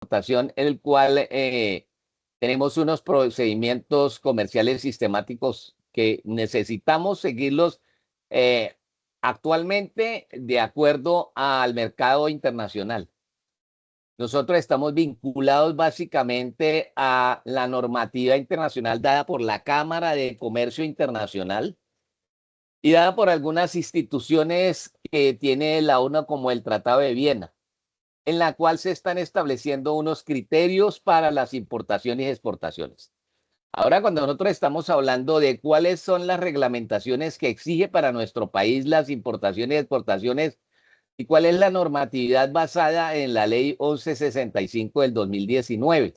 exportación en el cual tenemos unos procedimientos comerciales sistemáticos que necesitamos seguirlos eh, actualmente de acuerdo al mercado internacional. Nosotros estamos vinculados básicamente a la normativa internacional dada por la Cámara de Comercio Internacional y dada por algunas instituciones que tiene la ONU como el Tratado de Viena, en la cual se están estableciendo unos criterios para las importaciones y exportaciones. Ahora, cuando nosotros estamos hablando de cuáles son las reglamentaciones que exige para nuestro país las importaciones y exportaciones y cuál es la normatividad basada en la ley 1165 del 2019.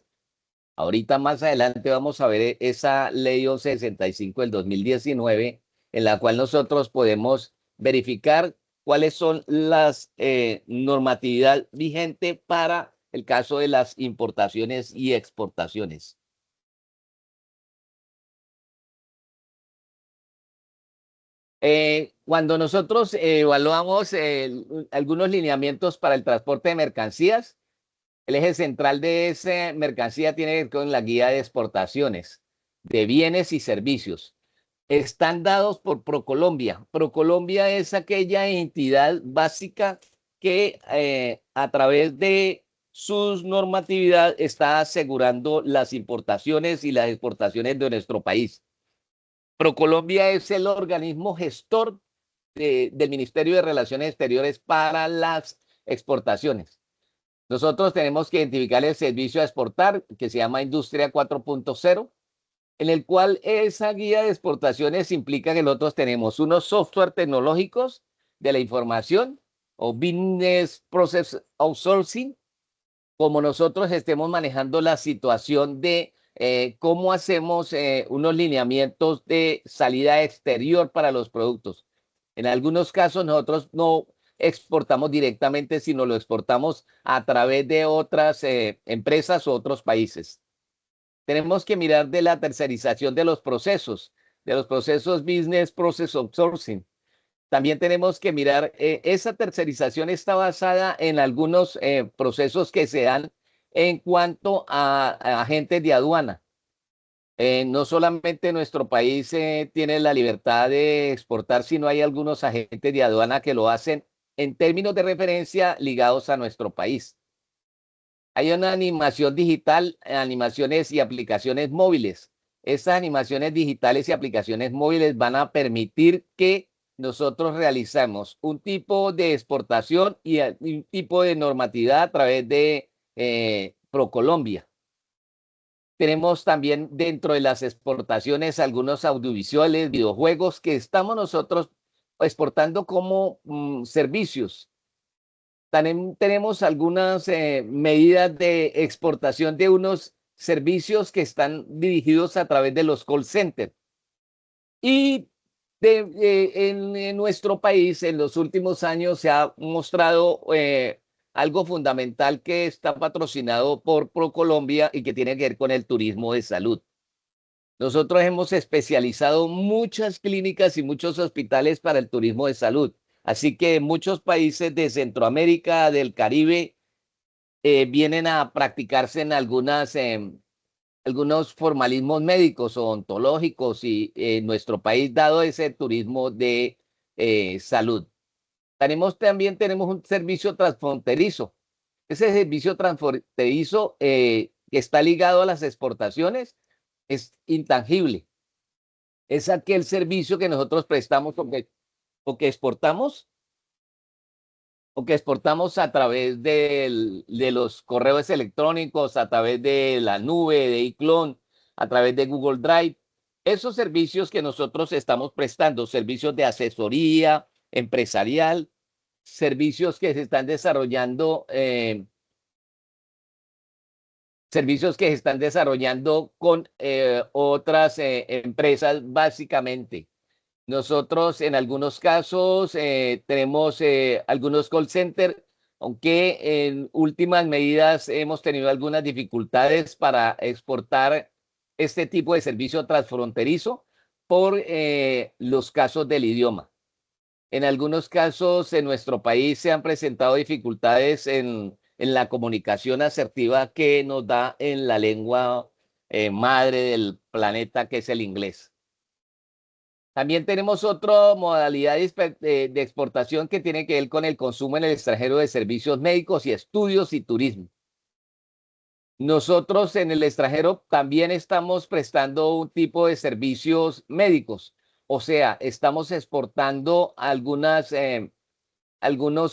Ahorita más adelante vamos a ver esa ley 1165 del 2019 en la cual nosotros podemos verificar cuáles son las normatividad vigente para el caso de las importaciones y exportaciones. Cuando nosotros evaluamos algunos lineamientos para el transporte de mercancías, el eje central de esa mercancía tiene que ver con la guía de exportaciones de bienes y servicios. Están dados por Procolombia. Procolombia es aquella entidad básica que a través de su normatividad está asegurando las importaciones y las exportaciones de nuestro país. Procolombia es el organismo gestor del Ministerio de Relaciones Exteriores para las exportaciones. Nosotros tenemos que identificar el servicio a exportar, que se llama Industria 4.0, en el cual esa guía de exportaciones implica que nosotros tenemos unos software tecnológicos de la información o Business Process Outsourcing, como nosotros estemos manejando la situación de cómo hacemos unos lineamientos de salida exterior para los productos. En algunos casos nosotros no exportamos directamente, sino lo exportamos a través de otras empresas o otros países. Tenemos que mirar de la tercerización de los procesos Business Process Outsourcing. También tenemos que mirar, esa tercerización está basada en algunos procesos que se dan en cuanto a agentes de aduana. No solamente nuestro país tiene la libertad de exportar, sino hay algunos agentes de aduana que lo hacen en términos de referencia ligados a nuestro país. Hay una animación digital, animaciones y aplicaciones móviles. Estas animaciones digitales y aplicaciones móviles van a permitir que nosotros realizamos un tipo de exportación y un tipo de normatividad a través de Procolombia. Tenemos también dentro de las exportaciones algunos audiovisuales, videojuegos que estamos nosotros exportando como servicios. También tenemos algunas medidas de exportación de unos servicios que están dirigidos a través de los call centers. Y en nuestro país, en los últimos años, se ha mostrado algo fundamental que está patrocinado por Procolombia y que tiene que ver con el turismo de salud. Nosotros hemos especializado muchas clínicas y muchos hospitales para el turismo de salud. Así que muchos países de Centroamérica, del Caribe, vienen a practicarse en algunos formalismos médicos o ontológicos y en nuestro país, dado ese turismo de salud. También tenemos un servicio transfronterizo. Ese servicio transfronterizo que está ligado a las exportaciones es intangible. Es aquel servicio que nosotros prestamos o que exportamos a través de los correos electrónicos, a través de la nube, de iCloud, a través de Google Drive. Esos servicios que nosotros estamos prestando, servicios de asesoría empresarial, servicios que se están desarrollando, con otras empresas, básicamente. Nosotros en algunos casos tenemos algunos call centers, aunque en últimas medidas hemos tenido algunas dificultades para exportar este tipo de servicio transfronterizo por los casos del idioma. En algunos casos en nuestro país se han presentado dificultades en en la comunicación asertiva que nos da en la lengua madre del planeta, que es el inglés. También tenemos otra modalidad de exportación que tiene que ver con el consumo en el extranjero de servicios médicos y estudios y turismo. Nosotros en el extranjero también estamos prestando un tipo de servicios médicos, o sea, estamos exportando algunos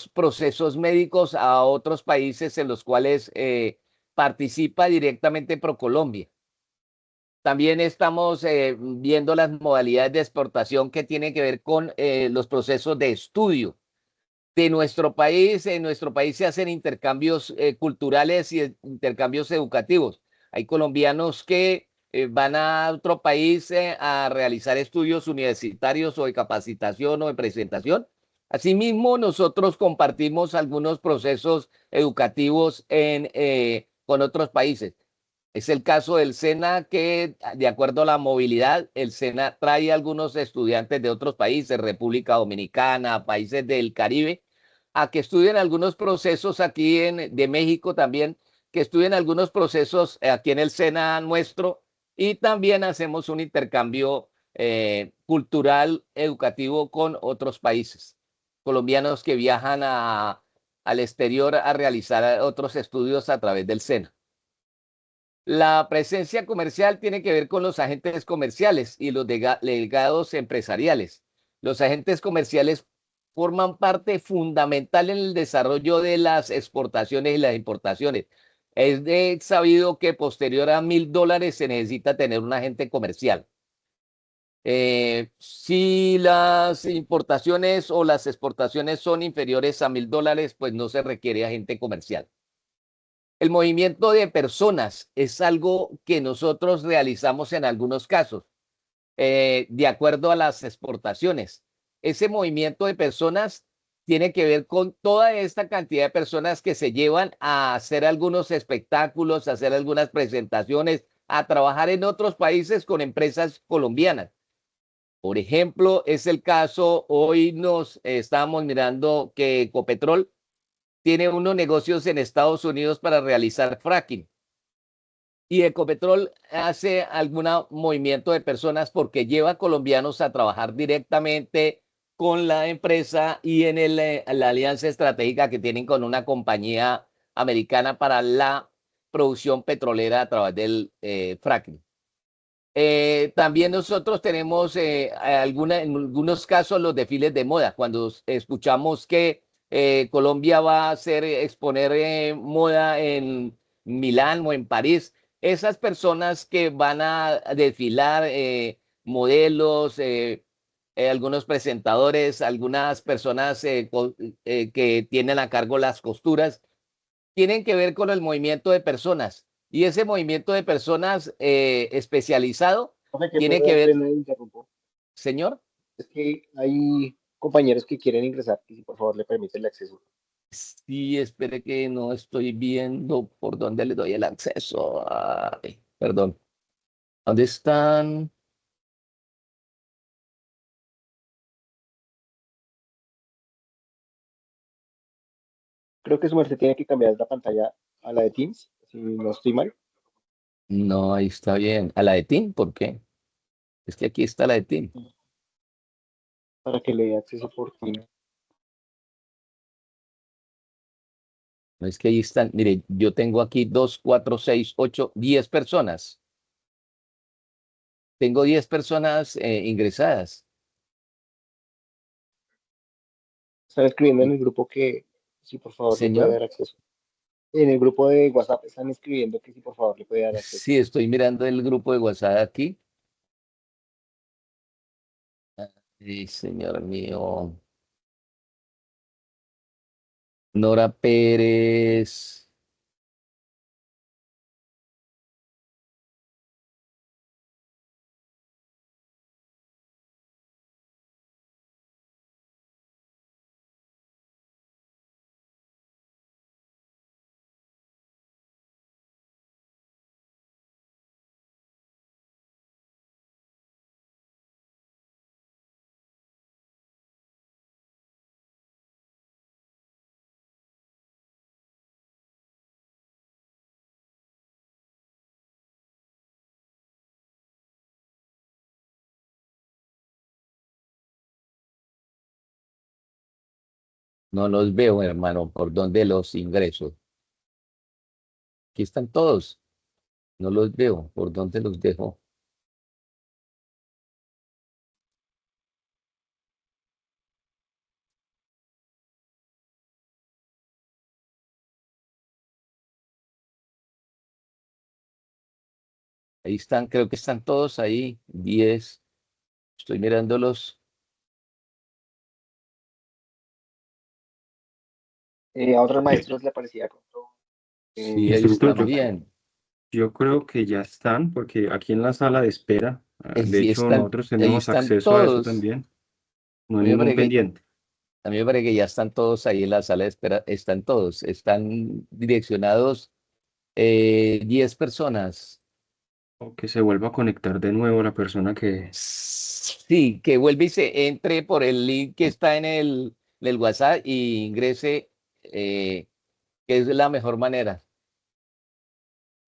procesos médicos a otros países en los cuales participa directamente ProColombia. También estamos viendo las modalidades de exportación que tienen que ver con los procesos de estudio de nuestro país. En nuestro país se hacen intercambios culturales y intercambios educativos. Hay colombianos que van a otro país a realizar estudios universitarios o de capacitación o de presentación. Asimismo, nosotros compartimos algunos procesos educativos con otros países. Es el caso del SENA que, de acuerdo a la movilidad, el SENA trae a algunos estudiantes de otros países, República Dominicana, países del Caribe, a que estudien algunos procesos aquí de México también, que estudien algunos procesos aquí en el SENA nuestro, y también hacemos un intercambio cultural, educativo con otros países. Colombianos que viajan al exterior a realizar otros estudios a través del SENA. La presencia comercial tiene que ver con los agentes comerciales y los delegados empresariales. Los agentes comerciales forman parte fundamental en el desarrollo de las exportaciones y las importaciones. Es sabido que posterior a $1.000 se necesita tener un agente comercial. Si las importaciones o las exportaciones son inferiores a $1.000, pues no se requiere agente comercial. El movimiento de personas es algo que nosotros realizamos en algunos casos, de acuerdo a las exportaciones. Ese movimiento de personas tiene que ver con toda esta cantidad de personas que se llevan a hacer algunos espectáculos, a hacer algunas presentaciones, a trabajar en otros países con empresas colombianas. Por ejemplo, es el caso, hoy nos estábamos mirando que Ecopetrol tiene unos negocios en Estados Unidos para realizar fracking. Y Ecopetrol hace algún movimiento de personas porque lleva colombianos a trabajar directamente con la empresa y en la alianza estratégica que tienen con una compañía americana para la producción petrolera a través del fracking. También nosotros tenemos en algunos casos los desfiles de moda. Cuando escuchamos que Colombia va a exponer moda en Milán o en París, esas personas que van a desfilar, modelos, algunos presentadores, algunas personas que tienen a cargo las costuras, tienen que ver con el movimiento de personas. Y ese movimiento de personas especializado Profe, qué tiene pena, que ver, le interrumpo. señor. Es que hay compañeros que quieren ingresar y si por favor le permite el acceso. Sí, espere que no estoy viendo por dónde le doy el acceso. Ay, perdón. ¿Dónde están? Creo que su merced tiene que cambiar la pantalla a la de Teams, si no estoy mal, No, ahí está bien. ¿A la de TIN? ¿Por qué? Es que aquí está la de TIN. para que le dé acceso por Teams. No es que ahí están. Mire, yo tengo aquí 2, 4, 6, 8, 10 personas. Tengo 10 personas ingresadas. Están escribiendo en el grupo que si por favor le puede Señor. dar acceso. En el grupo de WhatsApp están escribiendo que si por favor le puede dar acceso. Sí, estoy mirando el grupo de WhatsApp aquí. Sí, señor mío. Nora Pérez. No los veo, hermano, por dónde los ingreso. Aquí están todos. No los veo. ¿Por dónde los dejo? Ahí están, creo que están todos ahí. 10. Estoy mirándolos. A otros maestros le parecía pronto, Sí, ahí la Instructor, pantalla. también. yo creo que ya están, porque aquí en la sala de espera, de Sí hecho, están, nosotros ahí tenemos están acceso a eso todos. también. No A hay mí me ningún parece que, pendiente. a mí me parece que ya están todos ahí en la sala de espera. Están todos. Están direccionados 10 personas. O que se vuelva a conectar de nuevo la persona que... Sí, que vuelve y se entre por el link que está en el WhatsApp y ingrese, que es la mejor manera.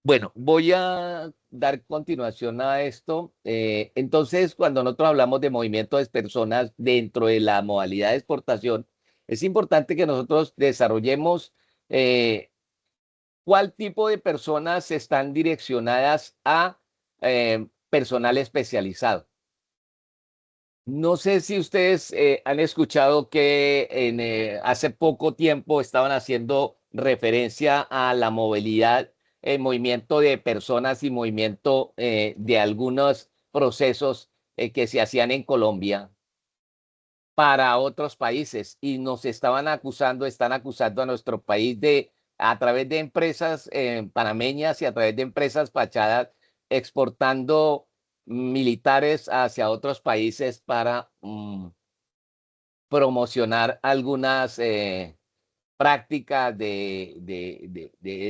Bueno, voy a dar continuación a esto. Entonces, cuando nosotros hablamos de movimiento de personas dentro de la modalidad de exportación, es importante que nosotros desarrollemos cuál tipo de personas están direccionadas a personal especializado. No sé si ustedes han escuchado que hace poco tiempo estaban haciendo referencia a la movilidad, movimiento de personas y movimiento de algunos procesos que se hacían en Colombia para otros países y nos estaban acusando, están acusando a nuestro país de, a través de empresas panameñas y a través de empresas fachadas, exportando militares hacia otros países para promocionar algunas prácticas de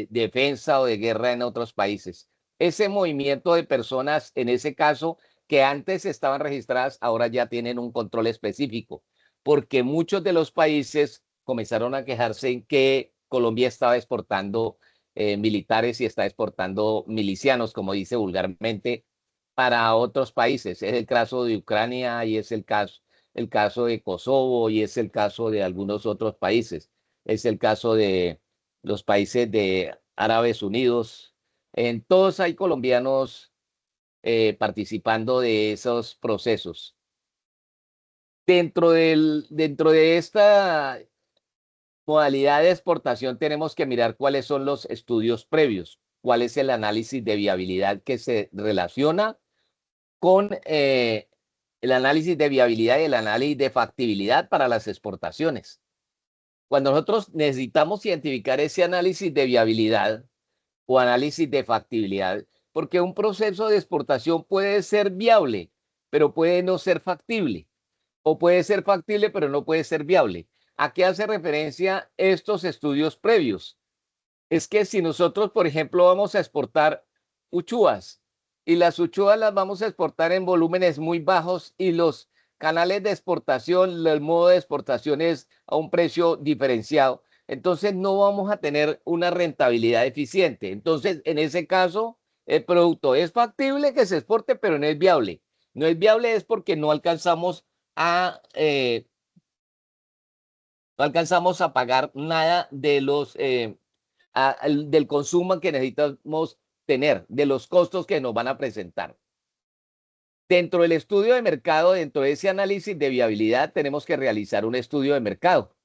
defensa o de guerra en otros países. Ese movimiento de personas, en ese caso, que antes estaban registradas, ahora ya tienen un control específico, porque muchos de los países comenzaron a quejarse en que Colombia estaba exportando militares y está exportando milicianos, como dice vulgarmente, para otros países. Es el caso de Ucrania y es el caso de Kosovo y es el caso de algunos otros países. Es el caso de los países de Árabes Unidos. En todos hay colombianos participando de esos procesos. Dentro de esta modalidad de exportación tenemos que mirar cuáles son los estudios previos, cuál es el análisis de viabilidad que se relaciona con el análisis de viabilidad y el análisis de factibilidad para las exportaciones. Cuando nosotros necesitamos identificar ese análisis de viabilidad o análisis de factibilidad, porque un proceso de exportación puede ser viable, pero puede no ser factible, o puede ser factible, pero no puede ser viable. ¿A qué hace referencia estos estudios previos? Es que si nosotros, por ejemplo, vamos a exportar uchuvas y las uchuvas las vamos a exportar en volúmenes muy bajos y los canales de exportación, el modo de exportación es a un precio diferenciado, entonces no vamos a tener una rentabilidad eficiente. Entonces, en ese caso, el producto es factible que se exporte, pero no es viable. No es viable es porque no alcanzamos a pagar nada de los del consumo que necesitamos tener, de los costos que nos van a presentar. Dentro del estudio de mercado, dentro de ese análisis de viabilidad, tenemos que realizar un estudio de mercado,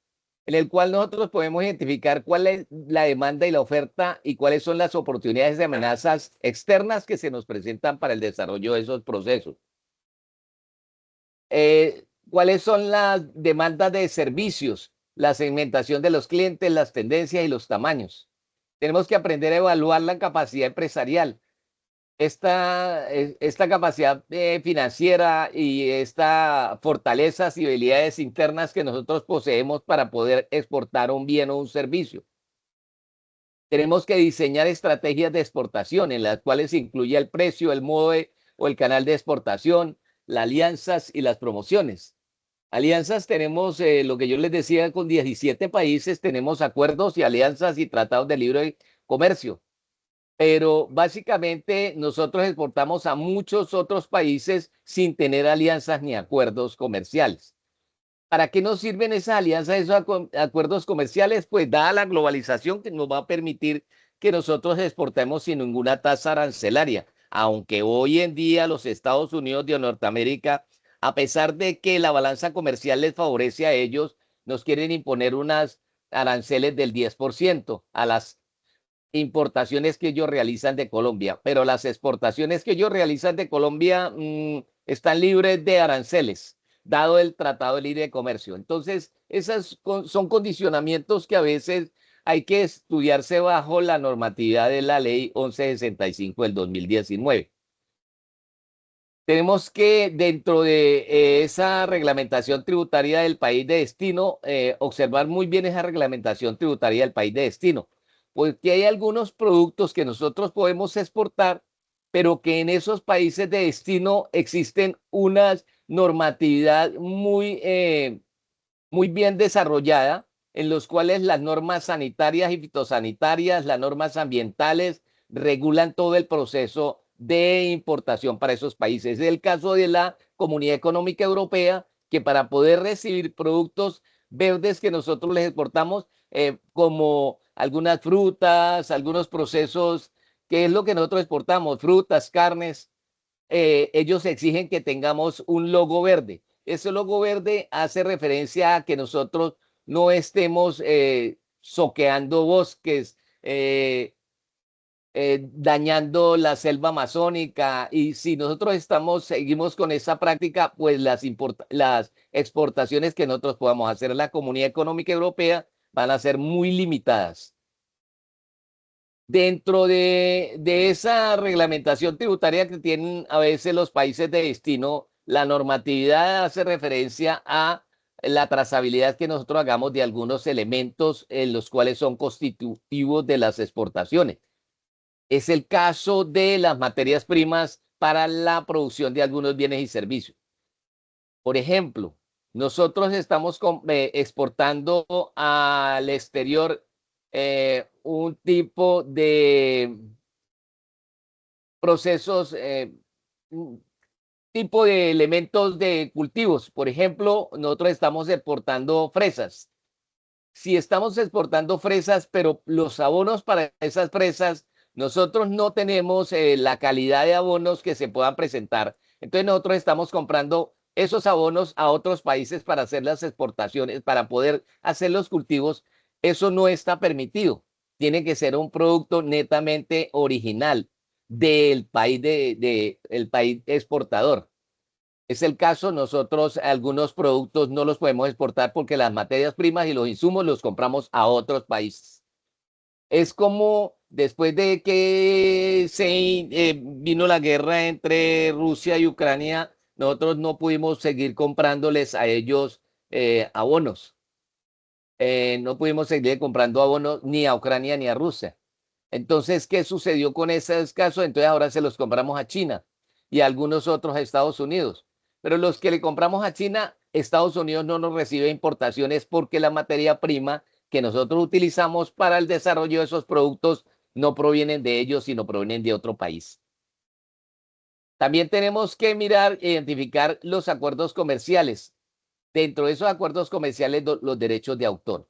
en el cual nosotros podemos identificar cuál es la demanda y la oferta y cuáles son las oportunidades de amenazas externas que se nos presentan para el desarrollo de esos procesos. ¿Cuáles son las demandas de servicios, la segmentación de los clientes, las tendencias y los tamaños? Tenemos que aprender a evaluar la capacidad empresarial, esta capacidad financiera y estas fortalezas y habilidades internas que nosotros poseemos para poder exportar un bien o un servicio. Tenemos que diseñar estrategias de exportación en las cuales se incluye el precio, el modo o el canal de exportación, las alianzas y las promociones. Alianzas tenemos, lo que yo les decía, con 17 países tenemos acuerdos y alianzas y tratados de libre comercio. Pero básicamente nosotros exportamos a muchos otros países sin tener alianzas ni acuerdos comerciales. ¿Para qué nos sirven esas alianzas, esos acuerdos comerciales? Pues dada la globalización que nos va a permitir que nosotros exportemos sin ninguna tasa arancelaria, aunque hoy en día los Estados Unidos de Norteamérica, a pesar de que la balanza comercial les favorece a ellos, nos quieren imponer unas aranceles del 10% a las importaciones que ellos realizan de Colombia, pero las exportaciones que ellos realizan de Colombia están libres de aranceles, dado el Tratado de Libre Comercio. Entonces, esos son condicionamientos que a veces hay que estudiarse bajo la normatividad de la Ley 1165 del 2019. Tenemos que dentro de esa reglamentación tributaria del país de destino, observar muy bien esa reglamentación tributaria del país de destino, porque hay algunos productos que nosotros podemos exportar, pero que en esos países de destino existen unas normatividad muy bien desarrollada, en los cuales las normas sanitarias y fitosanitarias, las normas ambientales, regulan todo el proceso de importación para esos países. Es el caso de la Comunidad Económica Europea, que para poder recibir productos verdes que nosotros les exportamos, como algunas frutas, algunos procesos, que es lo que nosotros exportamos, frutas, carnes, ellos exigen que tengamos un logo verde. Ese logo verde hace referencia a que nosotros no estemos soqueando bosques, dañando la selva amazónica, y si nosotros seguimos con esa práctica, pues las exportaciones que nosotros podamos hacer a la Comunidad Económica Europea van a ser muy limitadas. Dentro de esa reglamentación tributaria que tienen a veces los países de destino, la normatividad hace referencia a la trazabilidad que nosotros hagamos de algunos elementos en los cuales son constitutivos de las exportaciones. Es el caso de las materias primas para la producción de algunos bienes y servicios. Por ejemplo, nosotros estamos exportando al exterior un tipo de procesos, un tipo de elementos de cultivos. Por ejemplo, nosotros estamos exportando fresas. Si estamos exportando fresas, pero los abonos para esas fresas, nosotros no tenemos la calidad de abonos que se puedan presentar. Entonces nosotros estamos comprando esos abonos a otros países para hacer las exportaciones, para poder hacer los cultivos. Eso no está permitido. Tiene que ser un producto netamente original del país, el país exportador. Es el caso, nosotros algunos productos no los podemos exportar porque las materias primas y los insumos los compramos a otros países. Es como después de que vino la guerra entre Rusia y Ucrania, nosotros no pudimos seguir comprándoles a ellos abonos. No pudimos seguir comprando abonos ni a Ucrania ni a Rusia. Entonces, ¿qué sucedió con esos casos? Entonces ahora se los compramos a China y a algunos otros a Estados Unidos. Pero los que le compramos a China, Estados Unidos no nos recibe importaciones porque la materia prima que nosotros utilizamos para el desarrollo de esos productos no provienen de ellos, sino provienen de otro país. También tenemos que mirar e identificar los acuerdos comerciales. Dentro de esos acuerdos comerciales, los derechos de autor.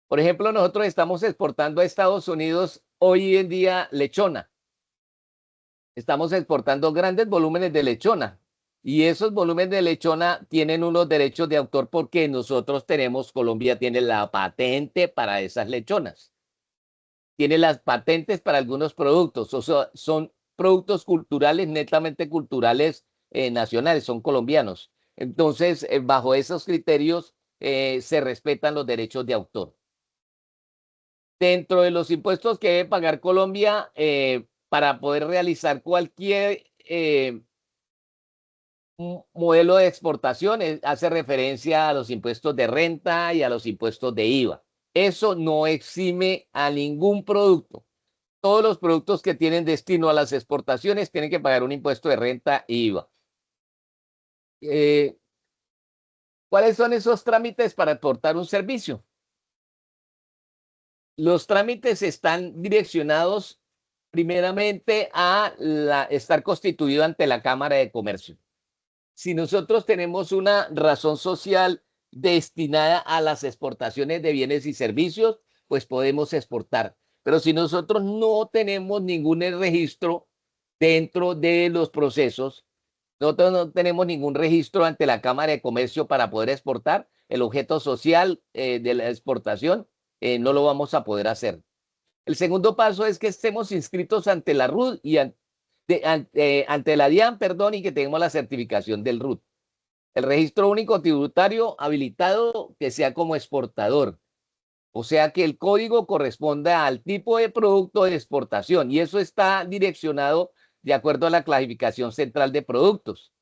Por ejemplo, nosotros estamos exportando a Estados Unidos hoy en día lechona. Estamos exportando grandes volúmenes de lechona. Y esos volúmenes de lechona tienen unos derechos de autor porque nosotros tenemos, Colombia tiene la patente para esas lechonas. Tiene las patentes para algunos productos. O sea, son productos culturales, netamente culturales nacionales, son colombianos. Entonces, bajo esos criterios, se respetan los derechos de autor. Dentro de los impuestos que debe pagar Colombia para poder realizar cualquier modelo de exportación, hace referencia a los impuestos de renta y a los impuestos de IVA. Eso no exime a ningún producto. Todos los productos que tienen destino a las exportaciones tienen que pagar un impuesto de renta e IVA. ¿Cuáles son esos trámites para exportar un servicio? Los trámites están direccionados primeramente a estar constituido ante la Cámara de Comercio. si nosotros tenemos una razón social destinada a las exportaciones de bienes y servicios, pues podemos exportar. Pero si nosotros no tenemos ningún registro dentro de los procesos, nosotros no tenemos ningún registro ante la Cámara de Comercio para poder exportar, el objeto social de la exportación no lo vamos a poder hacer. El segundo paso es que estemos inscritos ante la RUT y ante la DIAN, perdón, y que tengamos la certificación del RUT. El registro único tributario habilitado que sea como exportador. O sea que el código corresponda al tipo de producto de exportación y eso está direccionado de acuerdo a la clasificación central de productos.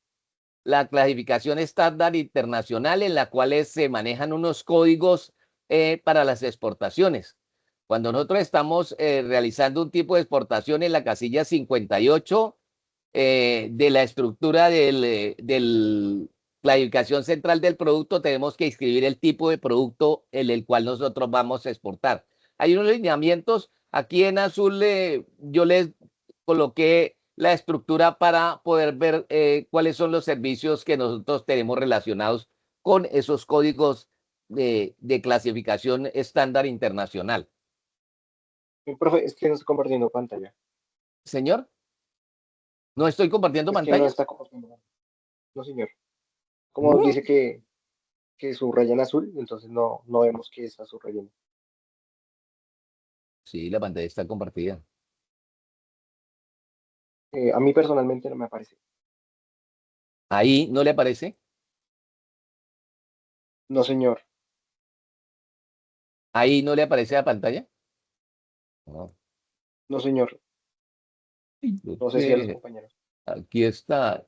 La clasificación estándar internacional en la cual se manejan unos códigos para las exportaciones. Cuando nosotros estamos realizando un tipo de exportación en la casilla 58 de la estructura del clasificación central del producto, tenemos que inscribir el tipo de producto en el cual nosotros vamos a exportar. Hay unos lineamientos, aquí en azul yo les coloqué la estructura para poder ver cuáles son los servicios que nosotros tenemos relacionados con esos códigos de clasificación estándar internacional. Profe, es que no está compartiendo pantalla. Señor, ¿no estoy compartiendo Es que pantalla? no está compartiendo. No, señor. Como dice que subraya en azul, entonces no vemos que está subrayando. Sí, la pantalla está compartida. A mí personalmente no me aparece. ¿Ahí no le aparece? No, señor. ¿Ahí no le aparece la pantalla? No. No, señor. No sé si a los compañeros. Aquí está.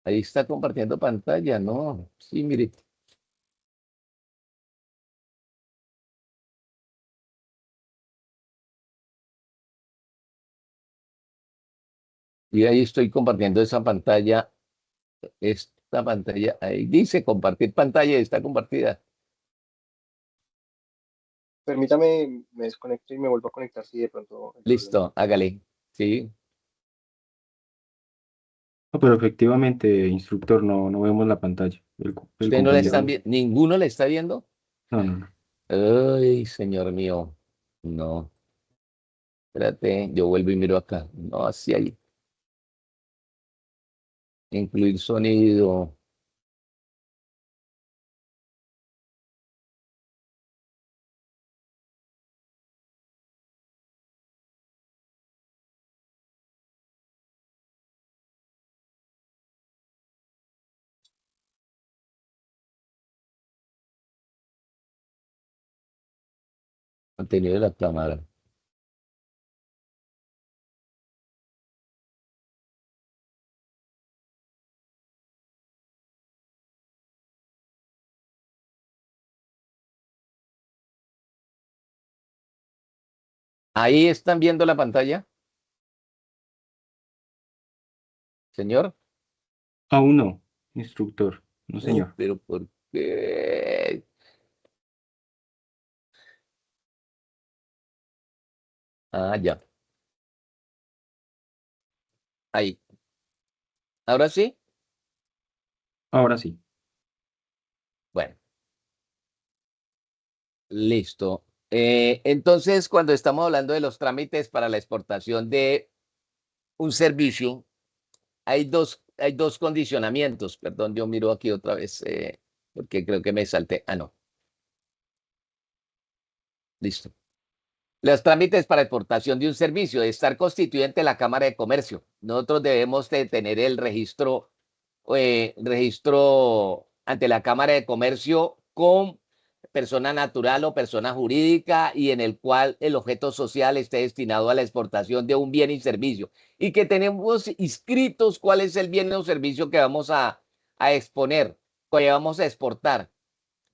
Ahí está compartiendo pantalla, ¿no? Sí, mire. Y ahí estoy compartiendo esa pantalla. Esta pantalla, ahí dice compartir pantalla y está compartida. Permítame, me desconecto y me vuelvo a conectar si de pronto. Listo, hágale. Sí. No, pero efectivamente, instructor, no vemos la pantalla. El ¿Usted no la están compañero, viendo? ¿Ninguno la está viendo? no. Ay, señor mío. No. Espérate, yo vuelvo y miro acá. No, así hay. Incluir sonido. Contenido de la cámara. Ahí están viendo la pantalla, señor. Aún no, instructor. No, señor. Pero ¿por qué? Ah, ya. Ahí. Ahora sí. Ahora sí. Bueno, listo. Entonces, cuando estamos hablando de los trámites para la exportación de un servicio, hay dos condicionamientos. Perdón, yo miro aquí otra vez porque creo que me salté. Ah, no. Listo. Los trámites para exportación de un servicio, de estar constituido ante la Cámara de Comercio. Nosotros debemos de tener el registro ante la Cámara de Comercio con persona natural o persona jurídica y en el cual el objeto social esté destinado a la exportación de un bien y servicio y que tenemos inscritos cuál es el bien o servicio que vamos a exponer, que vamos a exportar.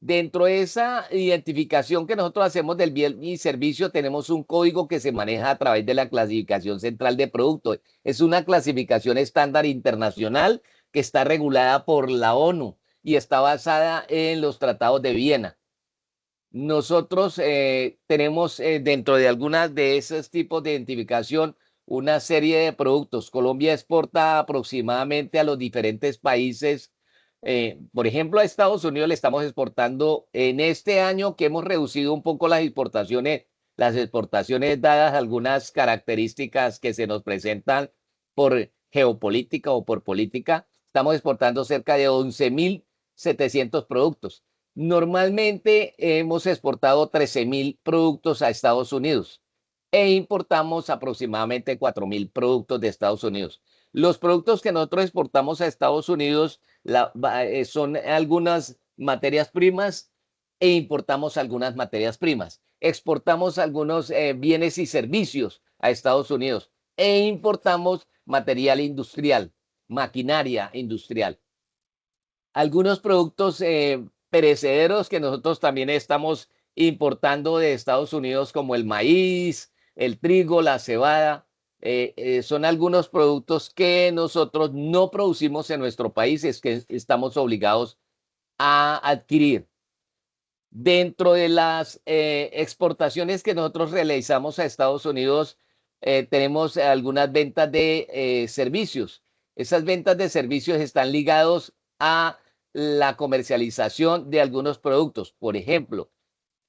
Dentro de esa identificación que nosotros hacemos del bien y servicio, tenemos un código que se maneja a través de la clasificación central de productos. Es una clasificación estándar internacional que está regulada por la ONU y está basada en los tratados de Viena. Nosotros tenemos dentro de algunas de esos tipos de identificación una serie de productos. Colombia exporta aproximadamente a los diferentes países. Por ejemplo, a Estados Unidos le estamos exportando en este año que hemos reducido un poco las exportaciones dadas algunas características que se nos presentan por geopolítica o por política. Estamos exportando cerca de 11.700 productos. Normalmente hemos exportado 13.000 productos a Estados Unidos e importamos aproximadamente 4.000 productos de Estados Unidos. Los productos que nosotros exportamos a Estados Unidos son algunas materias primas e importamos algunas materias primas. Exportamos algunos bienes y servicios a Estados Unidos e importamos material industrial, maquinaria industrial. Algunos productos perecederos que nosotros también estamos importando de Estados Unidos, como el maíz, el trigo, la cebada, son algunos productos que nosotros no producimos en nuestro país, es que estamos obligados a adquirir. Dentro de las exportaciones que nosotros realizamos a Estados Unidos, tenemos algunas ventas de servicios. Esas ventas de servicios están ligados a la comercialización de algunos productos. Por ejemplo,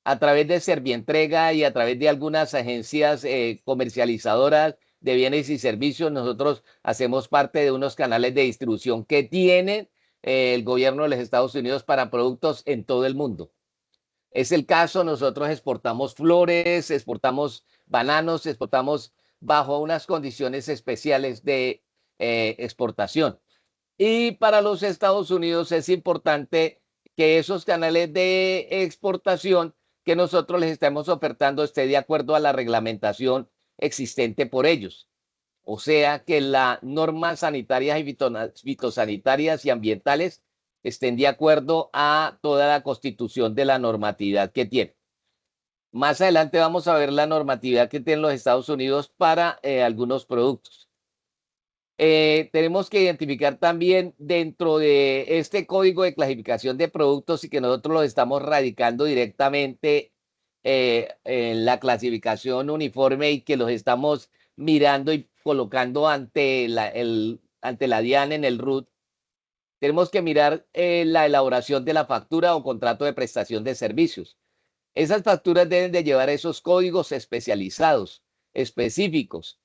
a través de Servientrega y a través de algunas agencias comercializadoras de bienes y servicios, nosotros hacemos parte de unos canales de distribución que tiene el gobierno de los Estados Unidos para productos en todo el mundo. Es el caso, nosotros exportamos flores, exportamos bananos, exportamos bajo unas condiciones especiales de exportación. Y para los Estados Unidos es importante que esos canales de exportación que nosotros les estemos ofertando esté de acuerdo a la reglamentación existente por ellos. O sea, que las normas sanitarias y fitosanitarias y ambientales estén de acuerdo a toda la constitución de la normatividad que tiene. Más adelante vamos a ver la normatividad que tienen los Estados Unidos para algunos productos. Tenemos que identificar también dentro de este código de clasificación de productos y que nosotros lo estamos radicando directamente en la clasificación uniforme y que los estamos mirando y colocando ante la DIAN en el RUT. Tenemos que mirar la elaboración de la factura o contrato de prestación de servicios. Esas facturas deben de llevar esos códigos especializados, específicos.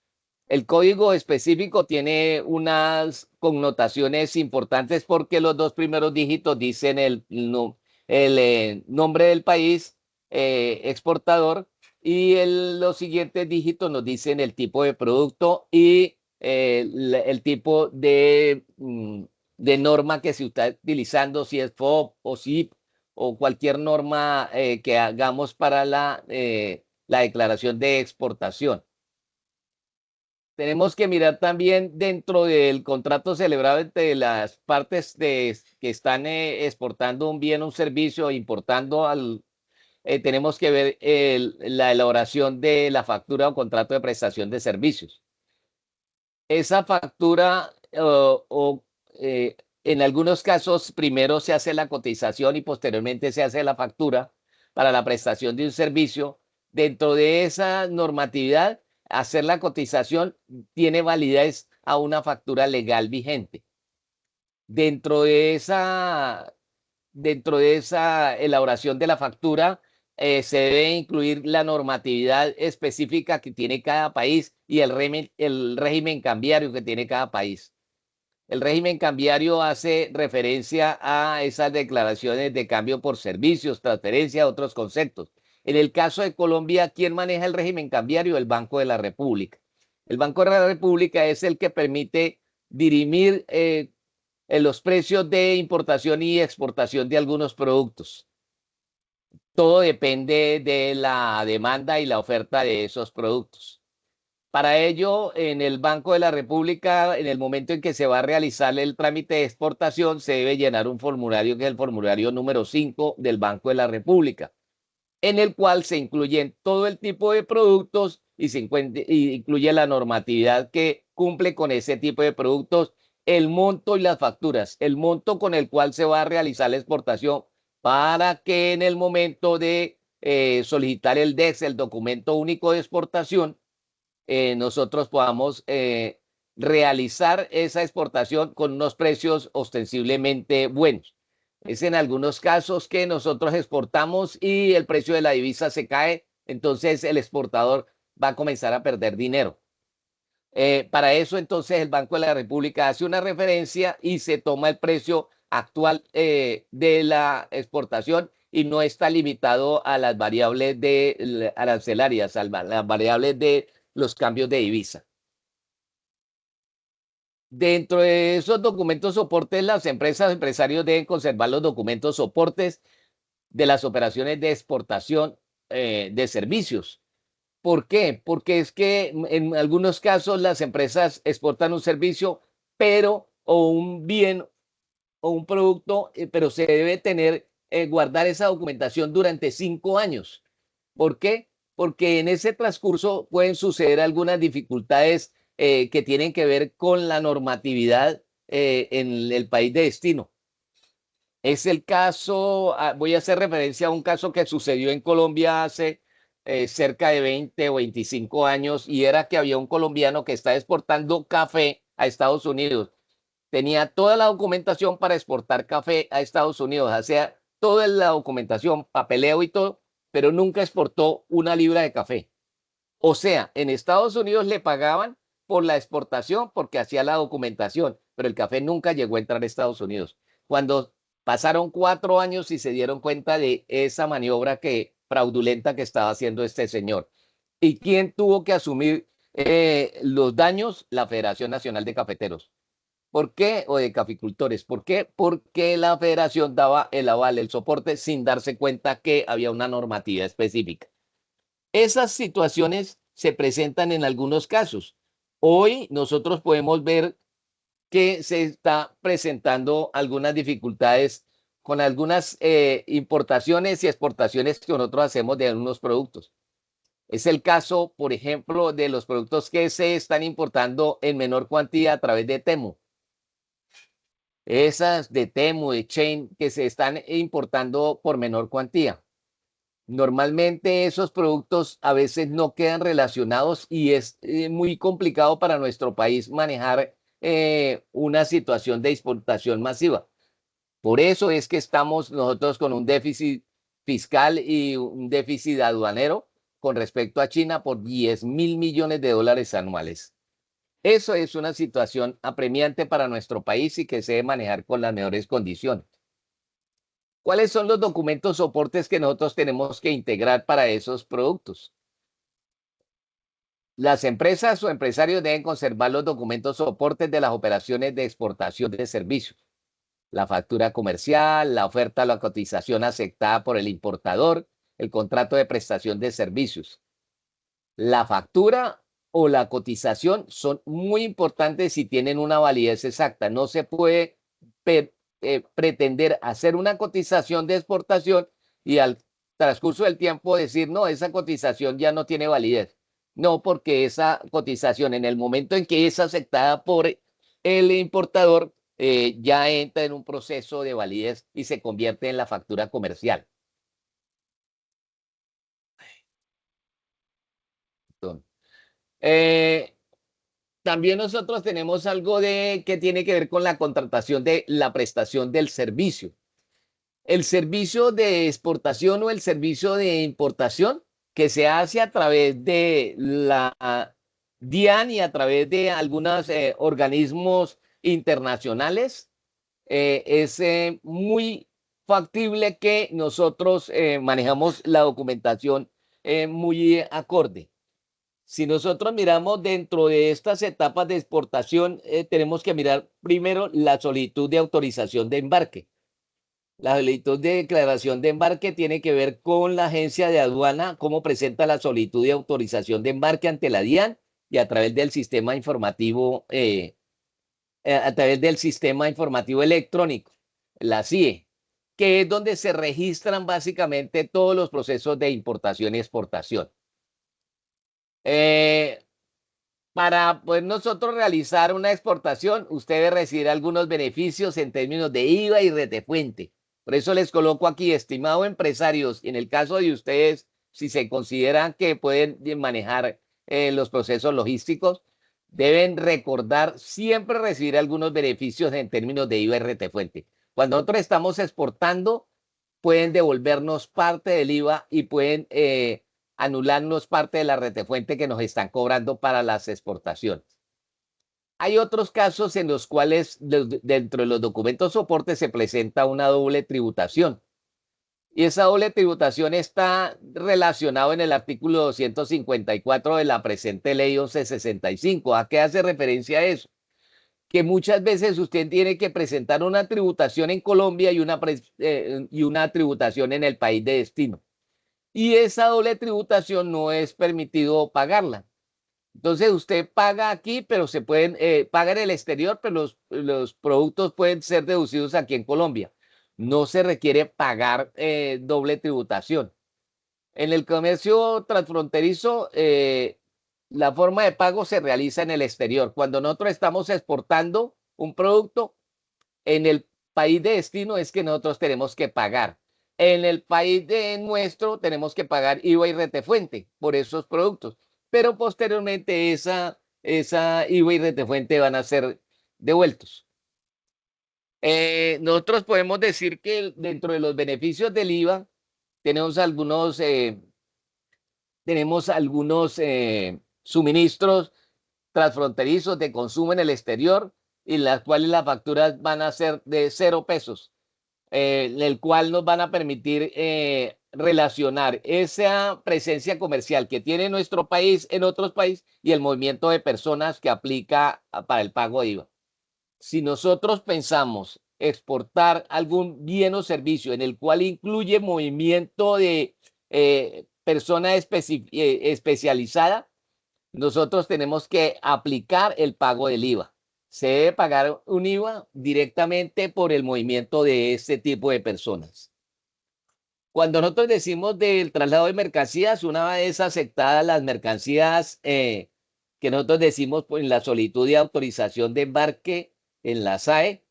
El código específico tiene unas connotaciones importantes porque los dos primeros dígitos dicen el nombre del país exportador y los siguientes dígitos nos dicen el tipo de producto y el tipo de norma que se está utilizando, si es FOB o SIP o cualquier norma que hagamos para la declaración de exportación. Tenemos que mirar también dentro del contrato celebrado entre las partes que están exportando un bien o un servicio, importando tenemos que ver la elaboración de la factura o contrato de prestación de servicios. Esa factura en algunos casos primero se hace la cotización y posteriormente se hace la factura para la prestación de un servicio. Dentro de esa normatividad, hacer la cotización tiene validez a una factura legal vigente. Dentro de esa elaboración de la factura, se debe incluir la normatividad específica que tiene cada país y el régimen cambiario que tiene cada país. El régimen cambiario hace referencia a esas declaraciones de cambio por servicios, transferencia, otros conceptos. En el caso de Colombia, ¿quién maneja el régimen cambiario? El Banco de la República. El Banco de la República es el que permite dirimir los precios de importación y exportación de algunos productos. Todo depende de la demanda y la oferta de esos productos. Para ello, en el Banco de la República, en el momento en que se va a realizar el trámite de exportación, se debe llenar un formulario que es el formulario número 5 del Banco de la República, en el cual se incluyen todo el tipo de productos y incluye la normatividad que cumple con ese tipo de productos, el monto y las facturas, el monto con el cual se va a realizar la exportación para que en el momento de solicitar el DEX, el documento único de exportación, nosotros podamos realizar esa exportación con unos precios ostensiblemente buenos. Es en algunos casos que nosotros exportamos y el precio de la divisa se cae, entonces el exportador va a comenzar a perder dinero. Para eso, entonces, el Banco de la República hace una referencia y se toma el precio actual de la exportación y no está limitado a las variables arancelarias, a las variables de los cambios de divisa. Dentro de esos documentos soportes, las empresas, empresarios deben conservar los documentos soportes de las operaciones de exportación de servicios. ¿Por qué? Porque es que en algunos casos las empresas exportan un servicio, pero o un bien o un producto, pero se debe tener, guardar esa documentación durante 5 años. ¿Por qué? Porque en ese transcurso pueden suceder algunas dificultades que tienen que ver con la normatividad en el país de destino. Es el caso, voy a hacer referencia a un caso que sucedió en Colombia hace cerca de 20 o 25 años y era que había un colombiano que estaba exportando café a Estados Unidos. Tenía toda la documentación para exportar café a Estados Unidos, o sea, toda la documentación, papeleo y todo, pero nunca exportó una libra de café. O sea, en Estados Unidos le pagaban por la exportación porque hacía la documentación, pero el café nunca llegó a entrar a Estados Unidos. Cuando pasaron 4 años y se dieron cuenta de esa maniobra fraudulenta que estaba haciendo este señor. ¿Y quién tuvo que asumir los daños? La Federación Nacional de Cafeteros. ¿Por qué? O de caficultores. ¿Por qué? Porque la federación daba el aval, el soporte, sin darse cuenta que había una normativa específica. Esas situaciones se presentan en algunos casos. Hoy nosotros podemos ver que se está presentando algunas dificultades con algunas importaciones y exportaciones que nosotros hacemos de algunos productos. Es el caso, por ejemplo, de los productos que se están importando en menor cuantía a través de Temu. Esas de Temu, de Chain, que se están importando por menor cuantía. Normalmente esos productos a veces no quedan relacionados y es muy complicado para nuestro país manejar una situación de exportación masiva. Por eso es que estamos nosotros con un déficit fiscal y un déficit aduanero con respecto a China por 10.000 millones de dólares anuales. Eso es una situación apremiante para nuestro país y que se debe manejar con las mejores condiciones. ¿Cuáles son los documentos soportes que nosotros tenemos que integrar para esos productos? Las empresas o empresarios deben conservar los documentos soportes de las operaciones de exportación de servicios. La factura comercial, la oferta o la cotización aceptada por el importador, el contrato de prestación de servicios. La factura o la cotización son muy importantes si tienen una validez exacta. No se puede pretender hacer una cotización de exportación y al transcurso del tiempo decir, no, esa cotización ya no tiene validez. No, porque esa cotización en el momento en que es aceptada por el importador, ya entra en un proceso de validez y se convierte en la factura comercial. También nosotros tenemos algo que tiene que ver con la contratación de la prestación del servicio. El servicio de exportación o el servicio de importación que se hace a través de la DIAN y a través de algunos organismos internacionales, es muy factible que nosotros manejamos la documentación muy acorde. Si nosotros miramos dentro de estas etapas de exportación, tenemos que mirar primero la solicitud de autorización de embarque. La solicitud de declaración de embarque tiene que ver con la agencia de aduana, cómo presenta la solicitud de autorización de embarque ante la DIAN y a través del sistema informativo, electrónico, la CIE, que es donde se registran básicamente todos los procesos de importación y exportación. Para poder nosotros realizar una exportación, usted debe recibir algunos beneficios en términos de IVA y retefuente. Por eso les coloco aquí, estimados empresarios, en el caso de ustedes, si se consideran que pueden manejar los procesos logísticos, deben recordar siempre recibir algunos beneficios en términos de IVA y retefuente. Cuando nosotros estamos exportando, pueden devolvernos parte del IVA y pueden anularnos parte de la retefuente que nos están cobrando para las exportaciones. Hay otros casos en los cuales dentro de los documentos soporte se presenta una doble tributación. Y esa doble tributación está relacionada en el artículo 254 de la presente ley 1165. ¿A qué hace referencia eso? Que muchas veces usted tiene que presentar una tributación en Colombia y una tributación en el país de destino. Y esa doble tributación no es permitido pagarla. Entonces usted paga aquí, pero se pueden pagar en el exterior, pero los productos pueden ser deducidos aquí en Colombia. No se requiere pagar doble tributación. En el comercio transfronterizo, la forma de pago se realiza en el exterior. Cuando nosotros estamos exportando un producto, en el país de destino es que nosotros tenemos que pagar. En el país de nuestro tenemos que pagar IVA y retefuente por esos productos. Pero posteriormente esa IVA y retefuente van a ser devueltos. Nosotros podemos decir que dentro de los beneficios del IVA tenemos algunos suministros transfronterizos de consumo en el exterior y las cuales las facturas van a ser de 0 pesos, el cual nos van a permitir relacionar esa presencia comercial que tiene nuestro país en otros países y el movimiento de personas que aplica para el pago de IVA. Si nosotros pensamos exportar algún bien o servicio en el cual incluye movimiento de persona especializada, nosotros tenemos que aplicar el pago del IVA. Se debe pagar un IVA directamente por el movimiento de este tipo de personas. Cuando nosotros decimos del traslado de mercancías, una vez aceptadas las mercancías que nosotros decimos en la solicitud de autorización de embarque en la SAE,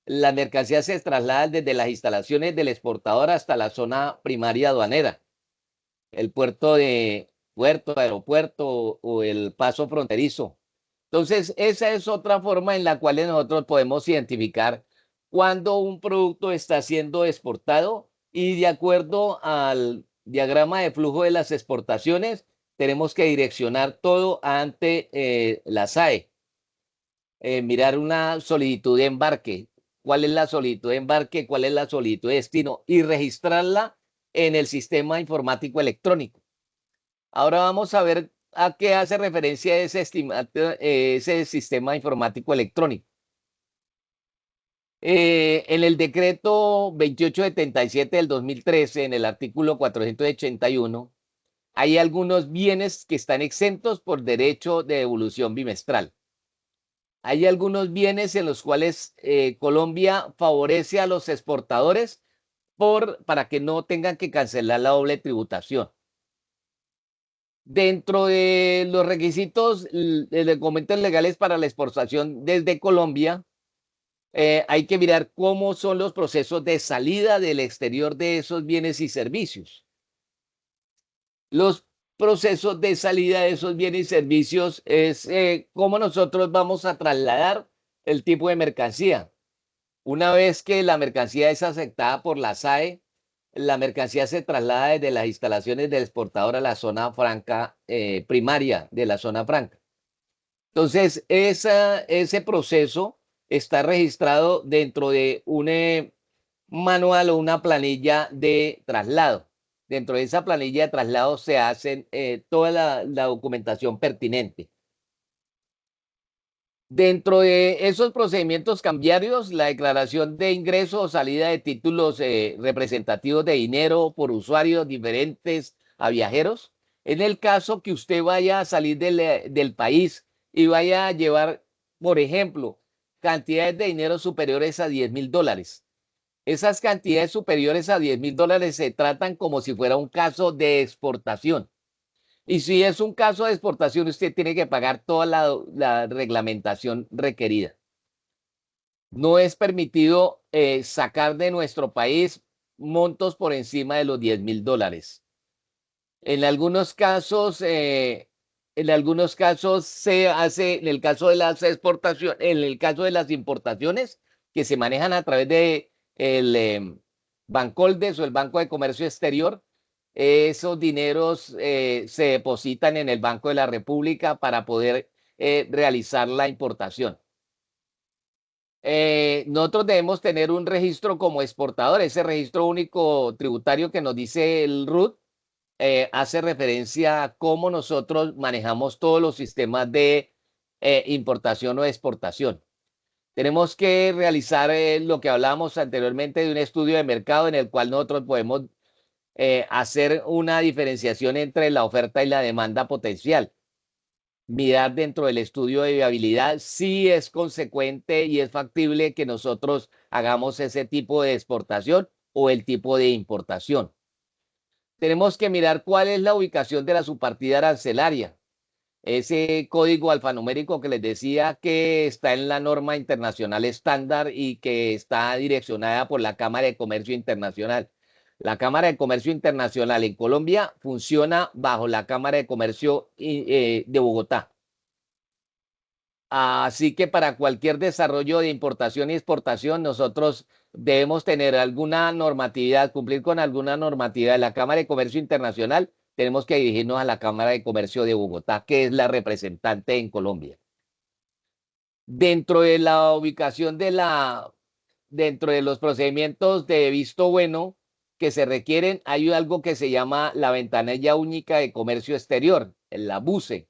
las mercancías se trasladan desde las instalaciones del exportador hasta la zona primaria aduanera, el puerto, aeropuerto o el paso fronterizo. Entonces, esa es otra forma en la cual nosotros podemos identificar cuando un producto está siendo exportado y de acuerdo al diagrama de flujo de las exportaciones, tenemos que direccionar todo ante la SAE. Mirar una solicitud de embarque, cuál es la solicitud de embarque, cuál es la solicitud de destino y registrarla en el sistema informático electrónico. Ahora vamos a ver a qué hace referencia ese sistema informático electrónico. En el decreto 2877 del 2013, en el artículo 481, hay algunos bienes que están exentos por derecho de devolución bimestral. Hay algunos bienes en los cuales Colombia favorece a los exportadores para que no tengan que cancelar la doble tributación. Dentro de los requisitos de documentos legales para la exportación desde Colombia, hay que mirar cómo son los procesos de salida del exterior de esos bienes y servicios. Los procesos de salida de esos bienes y servicios es cómo nosotros vamos a trasladar el tipo de mercancía. Una vez que la mercancía es aceptada por la SAE, la mercancía se traslada desde las instalaciones del exportador a la zona franca primaria de la zona franca. Entonces, ese proceso está registrado dentro de un manual o una planilla de traslado. Dentro de esa planilla de traslado se hace toda la documentación pertinente. Dentro de esos procedimientos cambiarios, la declaración de ingreso o salida de títulos representativos de dinero por usuarios diferentes a viajeros. En el caso que usted vaya a salir del país y vaya a llevar, por ejemplo, cantidades de dinero superiores a $10,000. Esas cantidades superiores a $10,000 se tratan como si fuera un caso de exportación. Y si es un caso de exportación, usted tiene que pagar toda la reglamentación requerida. No es permitido sacar de nuestro país montos por encima de los $10,000. En algunos casos, En algunos casos se hace, en el caso de las exportaciones, en el caso de las importaciones que se manejan a través de el Bancoldes o el Banco de Comercio Exterior, esos dineros se depositan en el Banco de la República para poder realizar la importación. Nosotros debemos tener un registro como exportador, ese registro único tributario que nos dice el RUT, hace referencia a cómo nosotros manejamos todos los sistemas de importación o exportación. Tenemos que realizar lo que hablábamos anteriormente de un estudio de mercado en el cual nosotros podemos hacer una diferenciación entre la oferta y la demanda potencial. Mirar dentro del estudio de viabilidad si es consecuente y es factible que nosotros hagamos ese tipo de exportación o el tipo de importación. Tenemos que mirar cuál es la ubicación de la subpartida arancelaria. Ese código alfanumérico que les decía que está en la norma internacional estándar y que está direccionada por la Cámara de Comercio Internacional. La Cámara de Comercio Internacional en Colombia funciona bajo la Cámara de Comercio de Bogotá. Así que para cualquier desarrollo de importación y exportación, nosotros debemos tener alguna normatividad, cumplir con alguna normatividad de la Cámara de Comercio Internacional. Tenemos que dirigirnos a la Cámara de Comercio de Bogotá, que es la representante en Colombia. Dentro de la ubicación dentro de los procedimientos de visto bueno que se requieren, hay algo que se llama la ventanilla única de comercio exterior, la BUCE.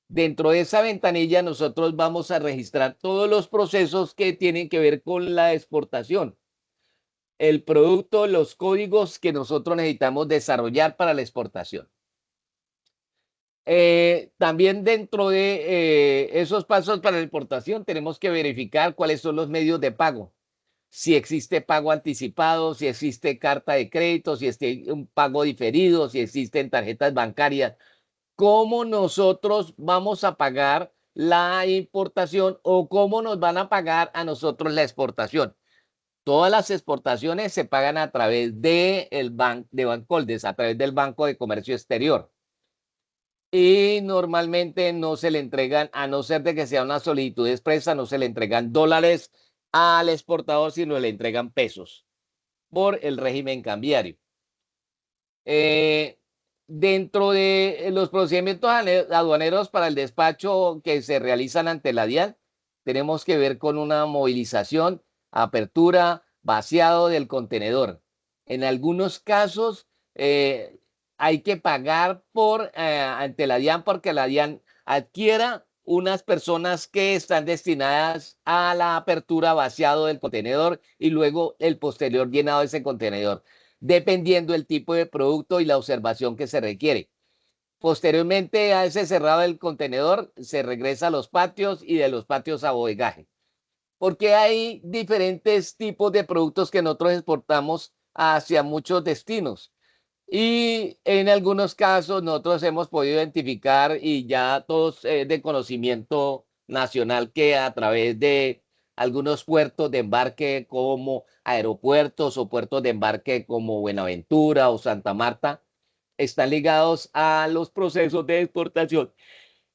Dentro de esa ventanilla nosotros vamos a registrar todos los procesos que tienen que ver con la exportación, el producto, los códigos que nosotros necesitamos desarrollar para la exportación. También dentro de esos pasos para la exportación tenemos que verificar cuáles son los medios de pago. Si existe pago anticipado, si existe carta de crédito, si existe un pago diferido, si existen tarjetas bancarias. ¿Cómo nosotros vamos a pagar la importación o cómo nos van a pagar a nosotros la exportación? Todas las exportaciones se pagan a través de Bancoldes, a través del Banco de Comercio Exterior. Y normalmente no se le entregan, a no ser de que sea una solicitud expresa, no se le entregan dólares al exportador, sino le entregan pesos por el régimen cambiario. Dentro de los procedimientos aduaneros para el despacho que se realizan ante la DIAN, tenemos que ver con una movilización, apertura, vaciado del contenedor. En algunos casos hay que pagar ante la DIAN porque la DIAN adquiera unas personas que están destinadas a la apertura, vaciado del contenedor y luego el posterior llenado de ese contenedor, dependiendo del tipo de producto y la observación que se requiere. Posteriormente a ese cerrado del contenedor, se regresa a los patios y de los patios a bodegaje. Porque hay diferentes tipos de productos que nosotros exportamos hacia muchos destinos. Y en algunos casos nosotros hemos podido identificar y ya todos de conocimiento nacional que a través de algunos puertos de embarque como aeropuertos o puertos de embarque como Buenaventura o Santa Marta están ligados a los procesos de exportación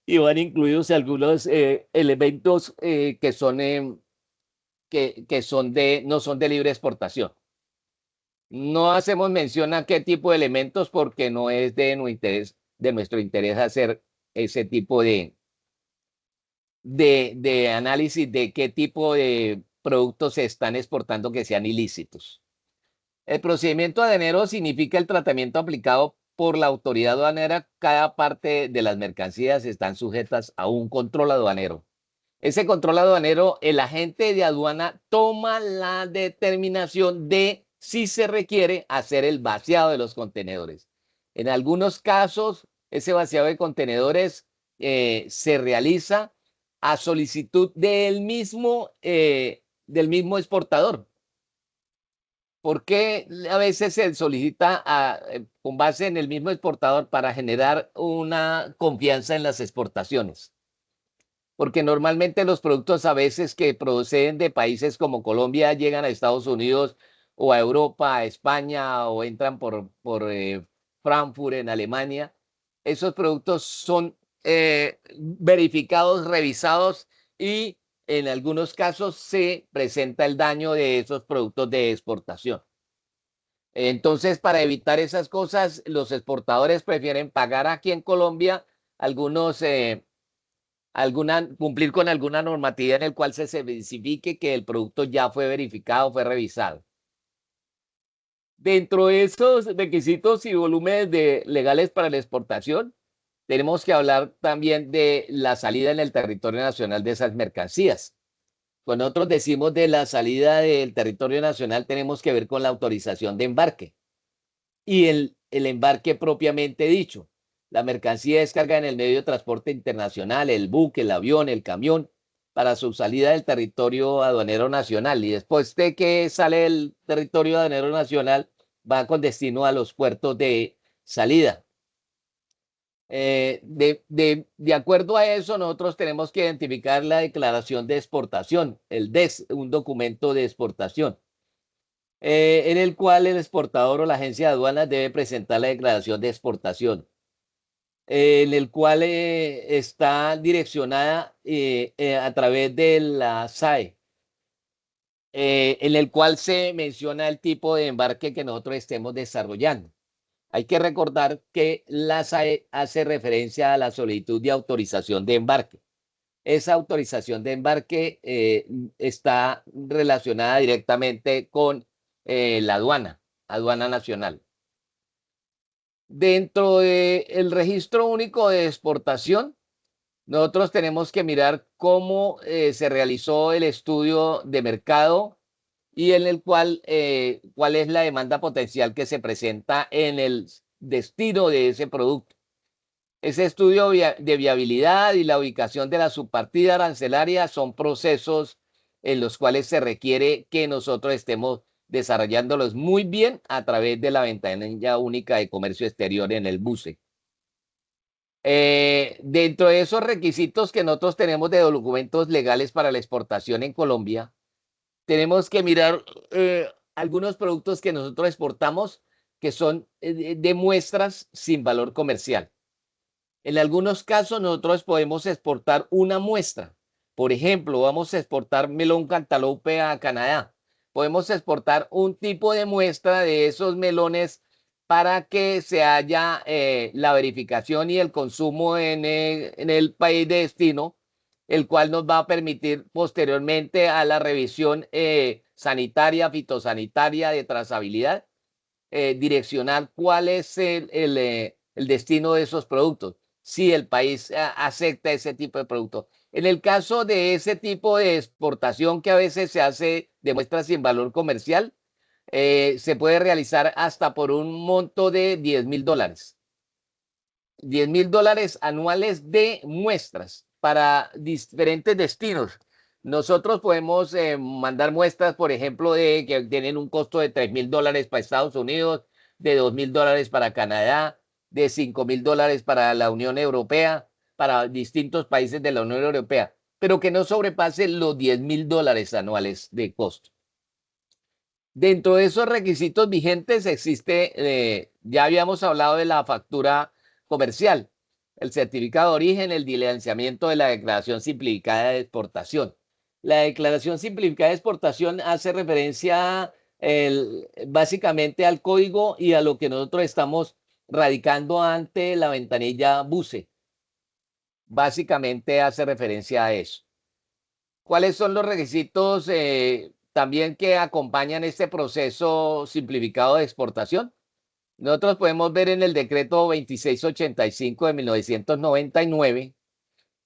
y van incluidos algunos elementos que no son de libre exportación. No hacemos mención a qué tipo de elementos porque no es de nuestro interés hacer ese tipo de análisis de qué tipo de productos se están exportando que sean ilícitos. El procedimiento aduanero significa el tratamiento aplicado por la autoridad aduanera. Cada parte de las mercancías están sujetas a un control aduanero. Ese control aduanero, el agente de aduana toma la determinación de si se requiere hacer el vaciado de los contenedores. En algunos casos, ese vaciado de contenedores se realiza a solicitud del mismo exportador. ¿Por qué a veces se solicita con base en el mismo exportador para generar una confianza en las exportaciones? Porque normalmente los productos a veces que proceden de países como Colombia llegan a Estados Unidos o a Europa, a España o entran por Frankfurt en Alemania. Esos productos son verificados, revisados y en algunos casos se presenta el daño de esos productos de exportación. Entonces, para evitar esas cosas, los exportadores prefieren pagar aquí en Colombia algunos, cumplir con alguna normativa en el cual se especifique que el producto ya fue verificado, fue revisado. Dentro de esos requisitos y volúmenes legales para la exportación, tenemos que hablar también de la salida en el territorio nacional de esas mercancías. Cuando nosotros decimos de la salida del territorio nacional, tenemos que ver con la autorización de embarque y el embarque propiamente dicho. La mercancía descarga en el medio de transporte internacional, el buque, el avión, el camión, para su salida del territorio aduanero nacional. Y después de que sale del territorio aduanero nacional, va con destino a los puertos de salida. De acuerdo a eso, nosotros tenemos que identificar la declaración de exportación, el DEX, un documento de exportación, en el cual el exportador o la agencia de aduanas debe presentar la declaración de exportación, en el cual está direccionada a través de la SAE, en el cual se menciona el tipo de embarque que nosotros estemos desarrollando. Hay que recordar que la SAE hace referencia a la solicitud de autorización de embarque. Esa autorización de embarque está relacionada directamente con la aduana nacional. Dentro del registro único de exportación, nosotros tenemos que mirar cómo se realizó el estudio de mercado y en el cual cuál es la demanda potencial que se presenta en el destino de ese producto. Ese estudio de viabilidad y la ubicación de la subpartida arancelaria son procesos en los cuales se requiere que nosotros estemos desarrollándolos muy bien a través de la ventanilla única de comercio exterior en el BUCE. Dentro de esos requisitos que nosotros tenemos de documentos legales para la exportación en Colombia, tenemos que mirar algunos productos que nosotros exportamos que son de muestras sin valor comercial. En algunos casos nosotros podemos exportar una muestra. Por ejemplo, vamos a exportar melón cantaloupe a Canadá. Podemos exportar un tipo de muestra de esos melones para que se haya la verificación y el consumo en el país de destino, el cual nos va a permitir posteriormente a la revisión sanitaria, fitosanitaria, de trazabilidad, direccionar cuál es el destino de esos productos, si el país acepta ese tipo de productos. En el caso de ese tipo de exportación que a veces se hace de muestras sin valor comercial, se puede realizar hasta por un monto de $10,000. $10,000 anuales de muestras para diferentes destinos. Nosotros podemos mandar muestras, por ejemplo, de que tienen un costo de $3,000 para Estados Unidos, de $2,000 para Canadá, de $5,000 para la Unión Europea, para distintos países de la Unión Europea, pero que no sobrepase los $10,000 anuales de costo. Dentro de esos requisitos vigentes existe, ya habíamos hablado de la factura comercial, el certificado de origen, el diligenciamiento de la declaración simplificada de exportación. La declaración simplificada de exportación hace referencia básicamente al código y a lo que nosotros estamos radicando ante la ventanilla BUCE. Básicamente hace referencia a eso. ¿Cuáles son los requisitos también que acompañan este proceso simplificado de exportación? Nosotros podemos ver en el decreto 2685 de 1999,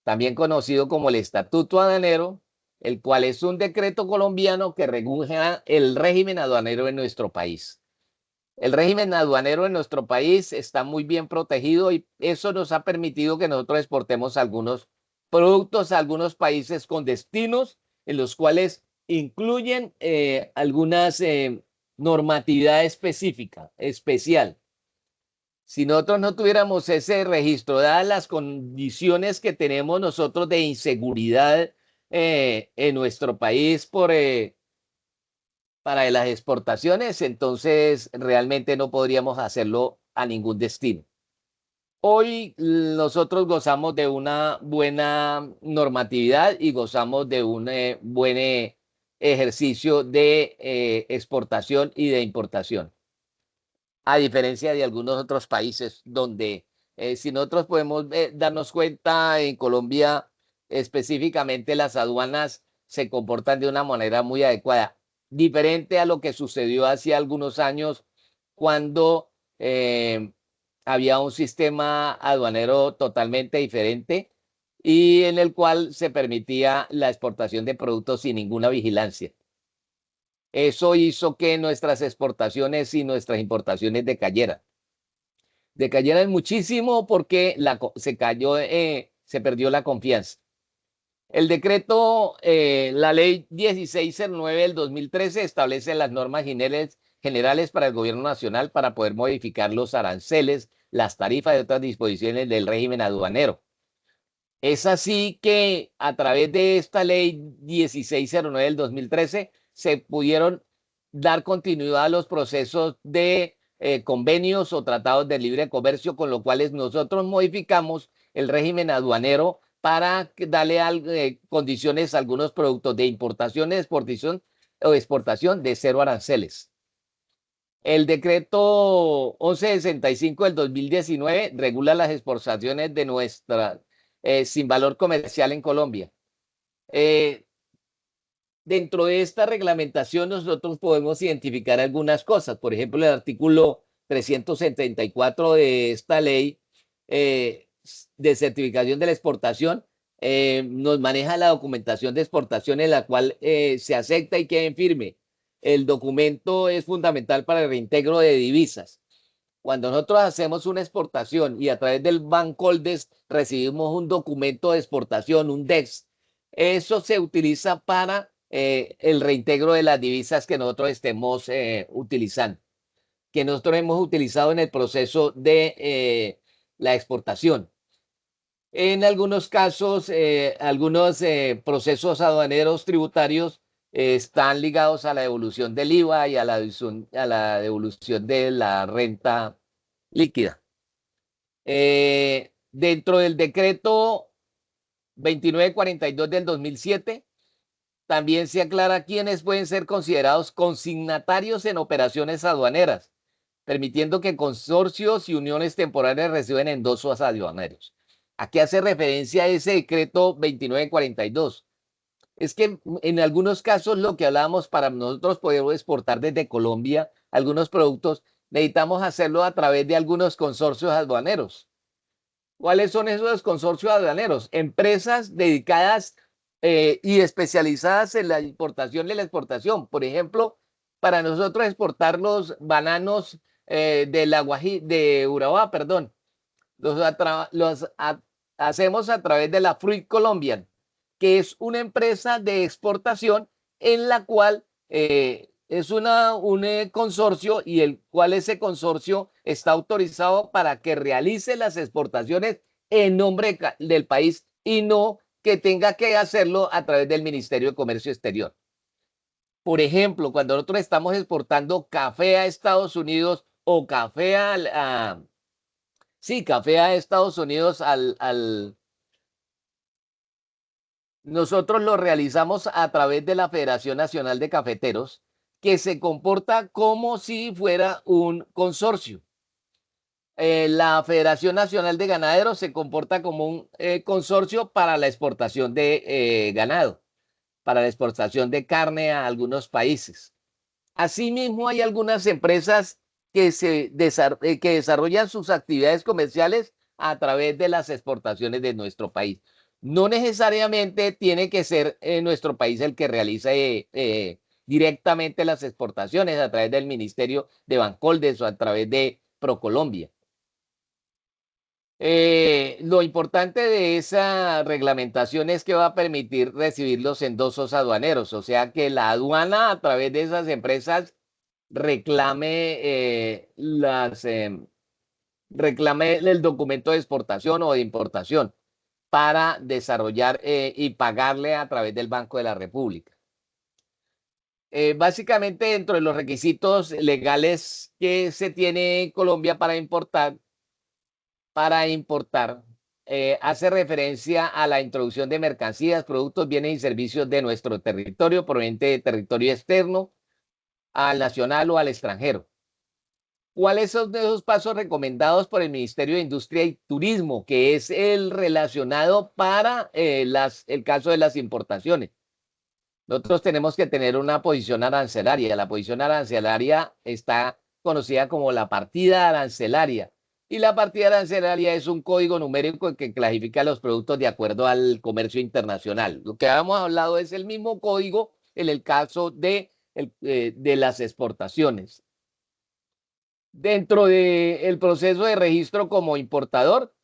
también conocido como el Estatuto Aduanero, el cual es un decreto colombiano que regula el régimen aduanero en nuestro país. El régimen aduanero en nuestro país está muy bien protegido y eso nos ha permitido que nosotros exportemos algunos productos a algunos países con destinos en los cuales incluyen algunas normatividad específica, especial. Si nosotros no tuviéramos ese registro, dadas las condiciones que tenemos nosotros de inseguridad en nuestro país para las exportaciones, entonces realmente no podríamos hacerlo a ningún destino. Hoy nosotros gozamos de una buena normatividad y gozamos de un buen ejercicio de exportación y de importación, a diferencia de algunos otros países donde, si nosotros podemos darnos cuenta, en Colombia específicamente las aduanas se comportan de una manera muy adecuada, diferente a lo que sucedió hace algunos años cuando había un sistema aduanero totalmente diferente y en el cual se permitía la exportación de productos sin ninguna vigilancia. Eso hizo que nuestras exportaciones y nuestras importaciones decayeran. Decayeran muchísimo porque se cayó, se perdió la confianza. El decreto, la ley 1609 del 2013 establece las normas generales para el gobierno nacional para poder modificar los aranceles, las tarifas y otras disposiciones del régimen aduanero. Es así que a través de esta ley 1609 del 2013 se pudieron dar continuidad a los procesos de convenios o tratados de libre comercio, con los cuales nosotros modificamos el régimen aduanero para darle condiciones a algunos productos de importación, exportación o exportación de cero aranceles. El decreto 1165 del 2019 regula las exportaciones de nuestra sin valor comercial en Colombia. Dentro de esta reglamentación nosotros podemos identificar algunas cosas. Por ejemplo, el artículo 374 de esta ley de certificación de la exportación nos maneja la documentación de exportación en la cual se acepta y queda en firme. El documento es fundamental para el reintegro de divisas. Cuando nosotros hacemos una exportación y a través del Bancoldes recibimos un documento de exportación, un DEX, eso se utiliza para el reintegro de las divisas que nosotros estemos utilizando, que nosotros hemos utilizado en el proceso de la exportación. En algunos casos, algunos procesos aduaneros tributarios están ligados a la devolución del IVA y a la devolución de la renta líquida. Dentro del decreto 2942 del 2007, también se aclara quiénes pueden ser considerados consignatarios en operaciones aduaneras, permitiendo que consorcios y uniones temporales reciban endosos aduaneros. ¿A qué hace referencia ese decreto 2942? Es que en algunos casos lo que hablábamos, para nosotros poder exportar desde Colombia algunos productos, necesitamos hacerlo a través de algunos consorcios aduaneros. ¿Cuáles son esos consorcios aduaneros? Empresas dedicadas y especializadas en la importación y la exportación. Por ejemplo, para nosotros exportar los bananos de Urabá, perdón, los hacemos a través de la Fruit Colombian, que es una empresa de exportación en la cual es un consorcio y el cual ese consorcio está autorizado para que realice las exportaciones en nombre del país y no que tenga que hacerlo a través del Ministerio de Comercio Exterior. Por ejemplo, cuando nosotros estamos exportando café a Estados Unidos o café café a Estados Unidos nosotros lo realizamos a través de la Federación Nacional de Cafeteros, que se comporta como si fuera un consorcio. La Federación Nacional de Ganaderos se comporta como un consorcio para la exportación de ganado, para la exportación de carne a algunos países. Asimismo, hay algunas empresas que desarrollan sus actividades comerciales a través de las exportaciones de nuestro país. No necesariamente tiene que ser nuestro país el que realice directamente las exportaciones a través del Ministerio de Bancoldes o a través de Procolombia. Lo importante de esa reglamentación es que va a permitir recibir los endosos aduaneros, o sea que la aduana a través de esas empresas reclame el documento de exportación o de importación para desarrollar y pagarle a través del Banco de la República. Básicamente, dentro de los requisitos legales que se tiene en Colombia para importar, para importar hace referencia a la introducción de mercancías, productos, bienes y servicios de nuestro territorio, proveniente de territorio externo, al nacional o al extranjero. ¿Cuáles son esos pasos recomendados por el Ministerio de Industria y Turismo, que es el relacionado para el caso de las importaciones? Nosotros tenemos que tener una posición arancelaria. La posición arancelaria está conocida como la partida arancelaria. Y la partida arancelaria es un código numérico que clasifica los productos de acuerdo al comercio internacional. Lo que habíamos hablado es el mismo código en el caso de las exportaciones. Dentro del proceso de registro como importador,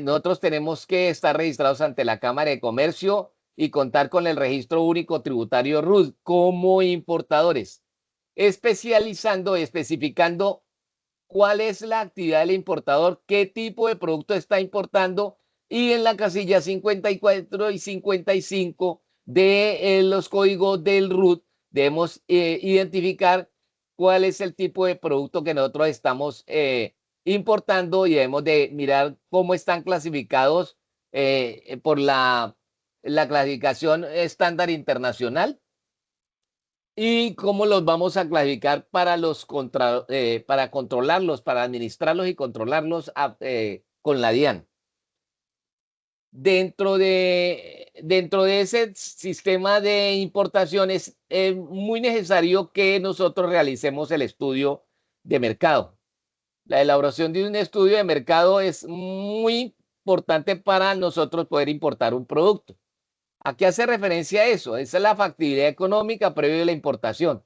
nosotros tenemos que estar registrados ante la Cámara de Comercio y contar con el registro único tributario RUT como importadores, especificando cuál es la actividad del importador, qué tipo de producto está importando, y en la casilla 54 y 55 de los códigos del RUT debemos identificar cuál es el tipo de producto que nosotros estamos importando, y debemos de mirar cómo están clasificados por la clasificación estándar internacional, y cómo los vamos a clasificar para para controlarlos, para administrarlos y controlarlos con la DIAN. Dentro de ese sistema de importaciones es muy necesario que nosotros realicemos el estudio de mercado. La elaboración de un estudio de mercado es muy importante para nosotros poder importar un producto. ¿A qué hace referencia eso? Esa es la factibilidad económica previo a la importación.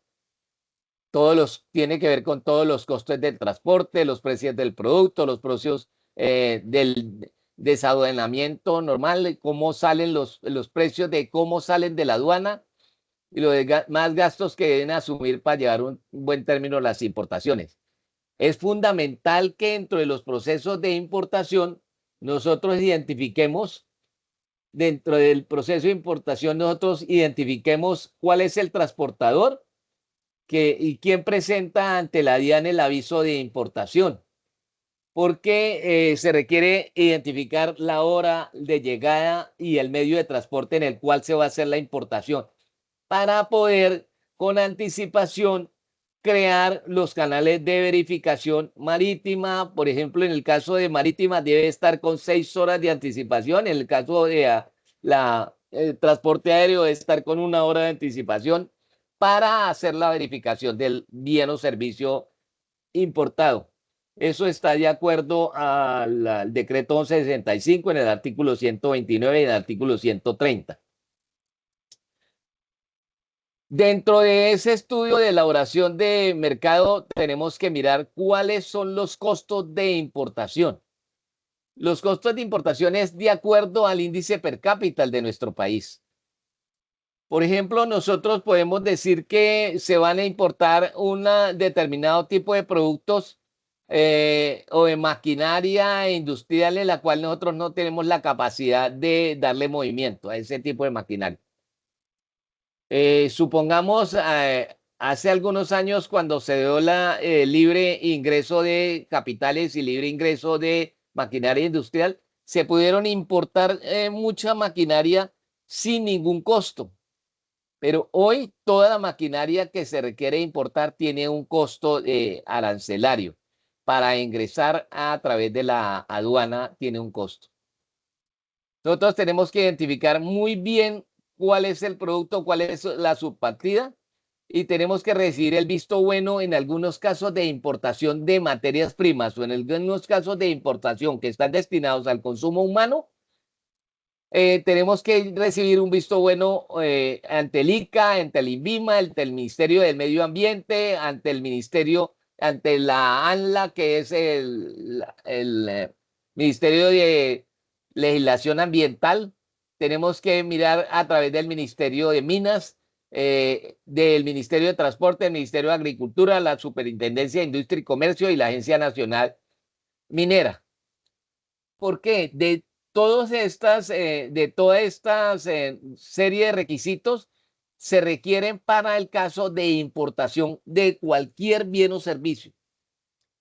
Tiene que ver con todos los costos del transporte, los precios del producto, los precios del desaduanamiento normal, cómo salen los precios de cómo salen de la aduana, y los más gastos que deben asumir para llevar un buen término las importaciones. Es fundamental que dentro de los procesos de importación nosotros identifiquemos, dentro del proceso de importación nosotros identifiquemos cuál es el transportador y quién presenta ante la DIAN el aviso de importación, porque se requiere identificar la hora de llegada y el medio de transporte en el cual se va a hacer la importación, para poder con anticipación crear los canales de verificación marítima. Por ejemplo, en el caso de marítima debe estar con 6 horas de anticipación. En el caso de el transporte aéreo debe estar con 1 hora de anticipación para hacer la verificación del bien o servicio importado. Eso está de acuerdo al decreto 1165 en el artículo 129 y en el artículo 130. Dentro de ese estudio de elaboración de mercado tenemos que mirar cuáles son los costos de importación. Los costos de importación es de acuerdo al índice per cápita de nuestro país. Por ejemplo, nosotros podemos decir que se van a importar un determinado tipo de productos o de maquinaria industrial en la cual nosotros no tenemos la capacidad de darle movimiento a ese tipo de maquinaria. Supongamos, hace algunos años, cuando se dio la libre ingreso de capitales y libre ingreso de maquinaria industrial, se pudieron importar mucha maquinaria sin ningún costo. Pero hoy toda la maquinaria que se requiere importar tiene un costo arancelario. Para ingresar a través de la aduana tiene un costo. Nosotros tenemos que identificar muy bien cuál es el producto, cuál es la subpartida, y tenemos que recibir el visto bueno en algunos casos de importación de materias primas o en algunos casos de importación que están destinados al consumo humano. Tenemos que recibir un visto bueno ante el ICA, ante el INVIMA, ante el Ministerio del Medio Ambiente, ante la ANLA, que es el Ministerio de Legislación Ambiental. Tenemos que mirar a través del Ministerio de Minas, del Ministerio de Transporte, del Ministerio de Agricultura, la Superintendencia de Industria y Comercio y la Agencia Nacional Minera. ¿Por qué? De toda esta serie de requisitos se requieren para el caso de importación de cualquier bien o servicio.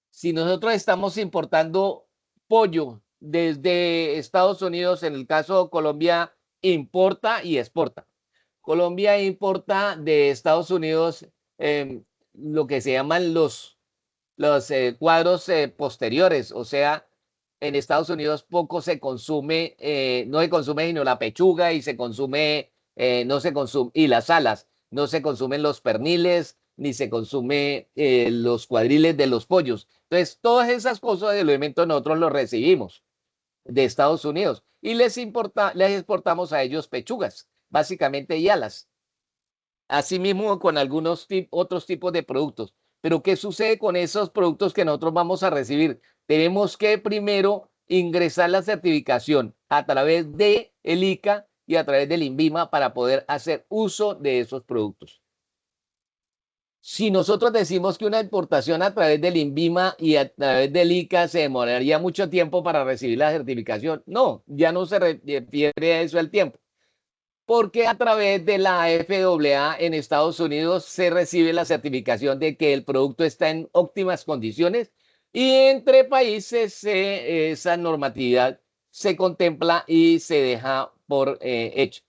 Si nosotros estamos importando pollo desde Estados Unidos, en el caso de Colombia, importa y exporta. Colombia importa de Estados Unidos lo que se llaman los cuadros posteriores, o sea, en Estados Unidos poco se consume, no se consume sino la pechuga y se consume, no se consume, y las alas, no se consumen los perniles, ni se consume los cuadriles de los pollos. Entonces, todas esas cosas de elementos nosotros los recibimos de Estados Unidos y les exportamos a ellos pechugas, básicamente y alas. Asimismo con algunos otros tipos de productos. Pero ¿qué sucede con esos productos que nosotros vamos a recibir? Tenemos que primero ingresar la certificación a través de el ICA y a través del INVIMA para poder hacer uso de esos productos. Si nosotros decimos que una importación a través del INVIMA y a través del ICA se demoraría mucho tiempo para recibir la certificación, no, ya no se refiere a eso el tiempo, porque a través de la FAA en Estados Unidos se recibe la certificación de que el producto está en óptimas condiciones y entre países esa normatividad se contempla y se deja por hecho.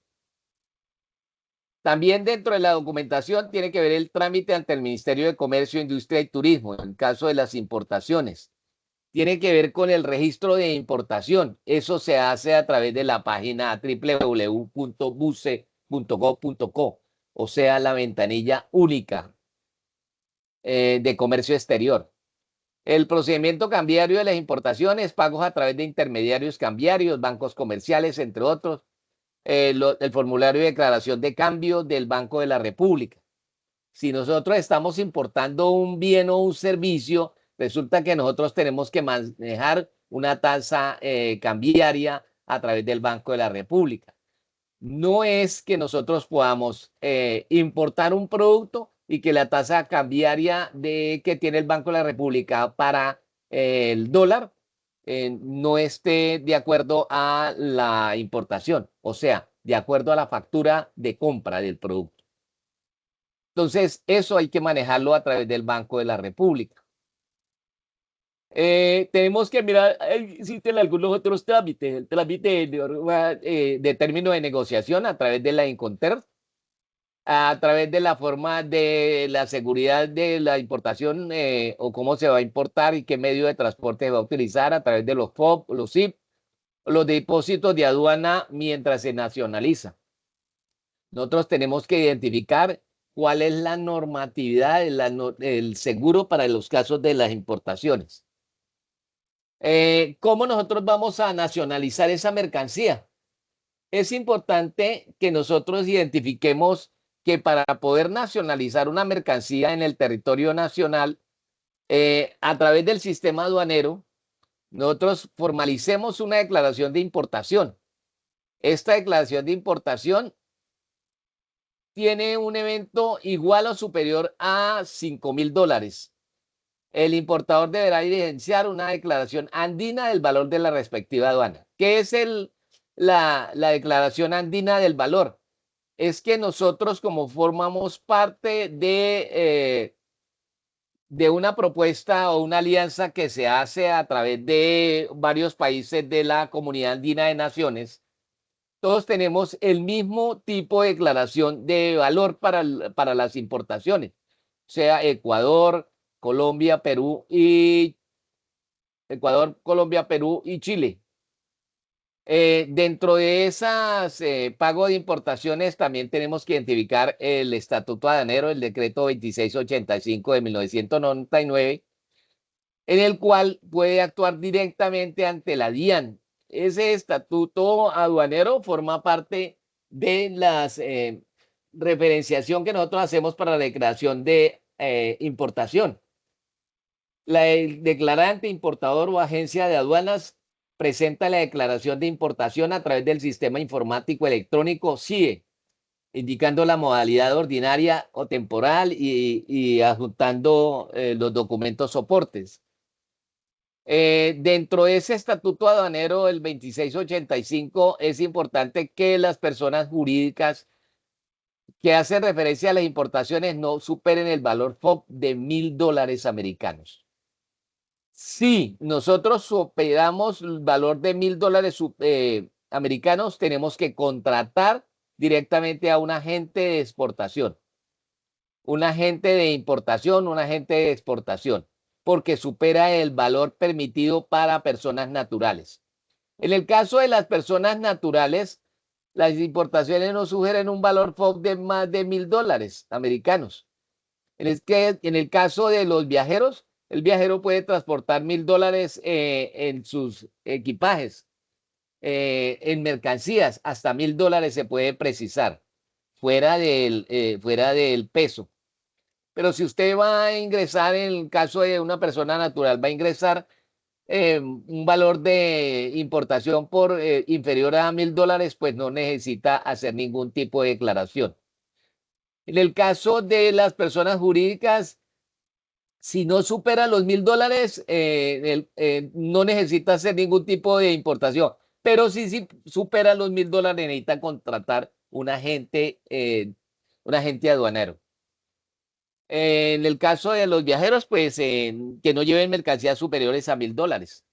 También dentro de la documentación tiene que ver el trámite ante el Ministerio de Comercio, Industria y Turismo en el caso de las importaciones. Tiene que ver con el registro de importación. Eso se hace a través de la página www.buce.gov.co, o sea, la ventanilla única de comercio exterior. El procedimiento cambiario de las importaciones, pagos a través de intermediarios cambiarios, bancos comerciales, entre otros. El formulario de declaración de cambio del Banco de la República. Si nosotros estamos importando un bien o un servicio, resulta que nosotros tenemos que manejar una tasa cambiaria a través del Banco de la República. No es que nosotros podamos importar un producto y que la tasa cambiaria que tiene el Banco de la República para el dólar no esté de acuerdo a la importación, o sea, de acuerdo a la factura de compra del producto. Entonces, eso hay que manejarlo a través del Banco de la República. Tenemos que mirar, existen algunos otros trámites, el trámite de término de negociación a través de la Incoterm, a través de la forma de la seguridad de la importación o cómo se va a importar y qué medio de transporte se va a utilizar a través de los FOB, los SIP, los depósitos de aduana mientras se nacionaliza. Nosotros tenemos que identificar cuál es la normatividad, el seguro para los casos de las importaciones. ¿Cómo nosotros vamos a nacionalizar esa mercancía? Es importante que nosotros identifiquemos que para poder nacionalizar una mercancía en el territorio nacional, a través del sistema aduanero, nosotros formalicemos una declaración de importación. Esta declaración de importación tiene un evento igual o superior a $5,000. El importador deberá diligenciar una declaración andina del valor de la respectiva aduana. ¿Qué es la declaración andina del valor? Es que nosotros, como formamos parte de una propuesta o una alianza que se hace a través de varios países de la Comunidad Andina de Naciones, todos tenemos el mismo tipo de declaración de valor para las importaciones, sea Ecuador, Colombia, Perú y Chile. Dentro de esas pago de importaciones también tenemos que identificar el estatuto aduanero, el decreto 2685 de 1999, en el cual puede actuar directamente ante la DIAN. Ese estatuto aduanero forma parte de las referenciación que nosotros hacemos para la declaración de importación. El declarante, importador o agencia de aduanas presenta la declaración de importación a través del sistema informático electrónico CIE, indicando la modalidad ordinaria o temporal y adjuntando los documentos soportes. Dentro de ese estatuto aduanero, el 2685, es importante que las personas jurídicas que hacen referencia a las importaciones no superen el valor FOB de $1,000 americanos. Si nosotros superamos el valor de $1.000 americanos, tenemos que contratar directamente a un agente de exportación, un agente de importación, un agente de exportación, porque supera el valor permitido para personas naturales. En el caso de las personas naturales, las importaciones no sugieren un valor FOB de más de $1.000 americanos. En el caso de los viajeros, el viajero puede transportar $1.000 en sus equipajes, en mercancías, hasta $1.000 se puede precisar, fuera del peso. Pero si usted va a ingresar, en el caso de una persona natural, va a ingresar un valor de importación por inferior a $1.000, pues no necesita hacer ningún tipo de declaración. En el caso de las personas jurídicas, si no supera los $1.000, no necesita hacer ningún tipo de importación. Pero si supera los $1.000, necesita contratar un agente aduanero. En el caso de los viajeros, pues que no lleven mercancías superiores a $1.000.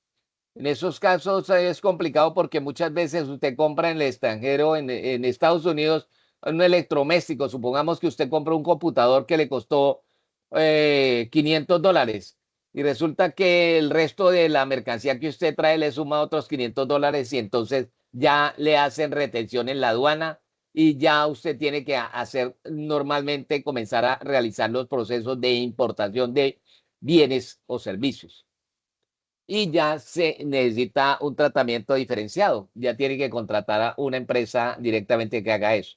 En esos casos es complicado porque muchas veces usted compra en el extranjero, en Estados Unidos, un electrodoméstico. Supongamos que usted compra un computador que le costó $500 y resulta que el resto de la mercancía que usted trae le suma otros $500 y entonces ya le hacen retención en la aduana y ya usted tiene que hacer normalmente, comenzar a realizar los procesos de importación de bienes o servicios. Y ya se necesita un tratamiento diferenciado. Ya tiene que contratar a una empresa directamente que haga eso.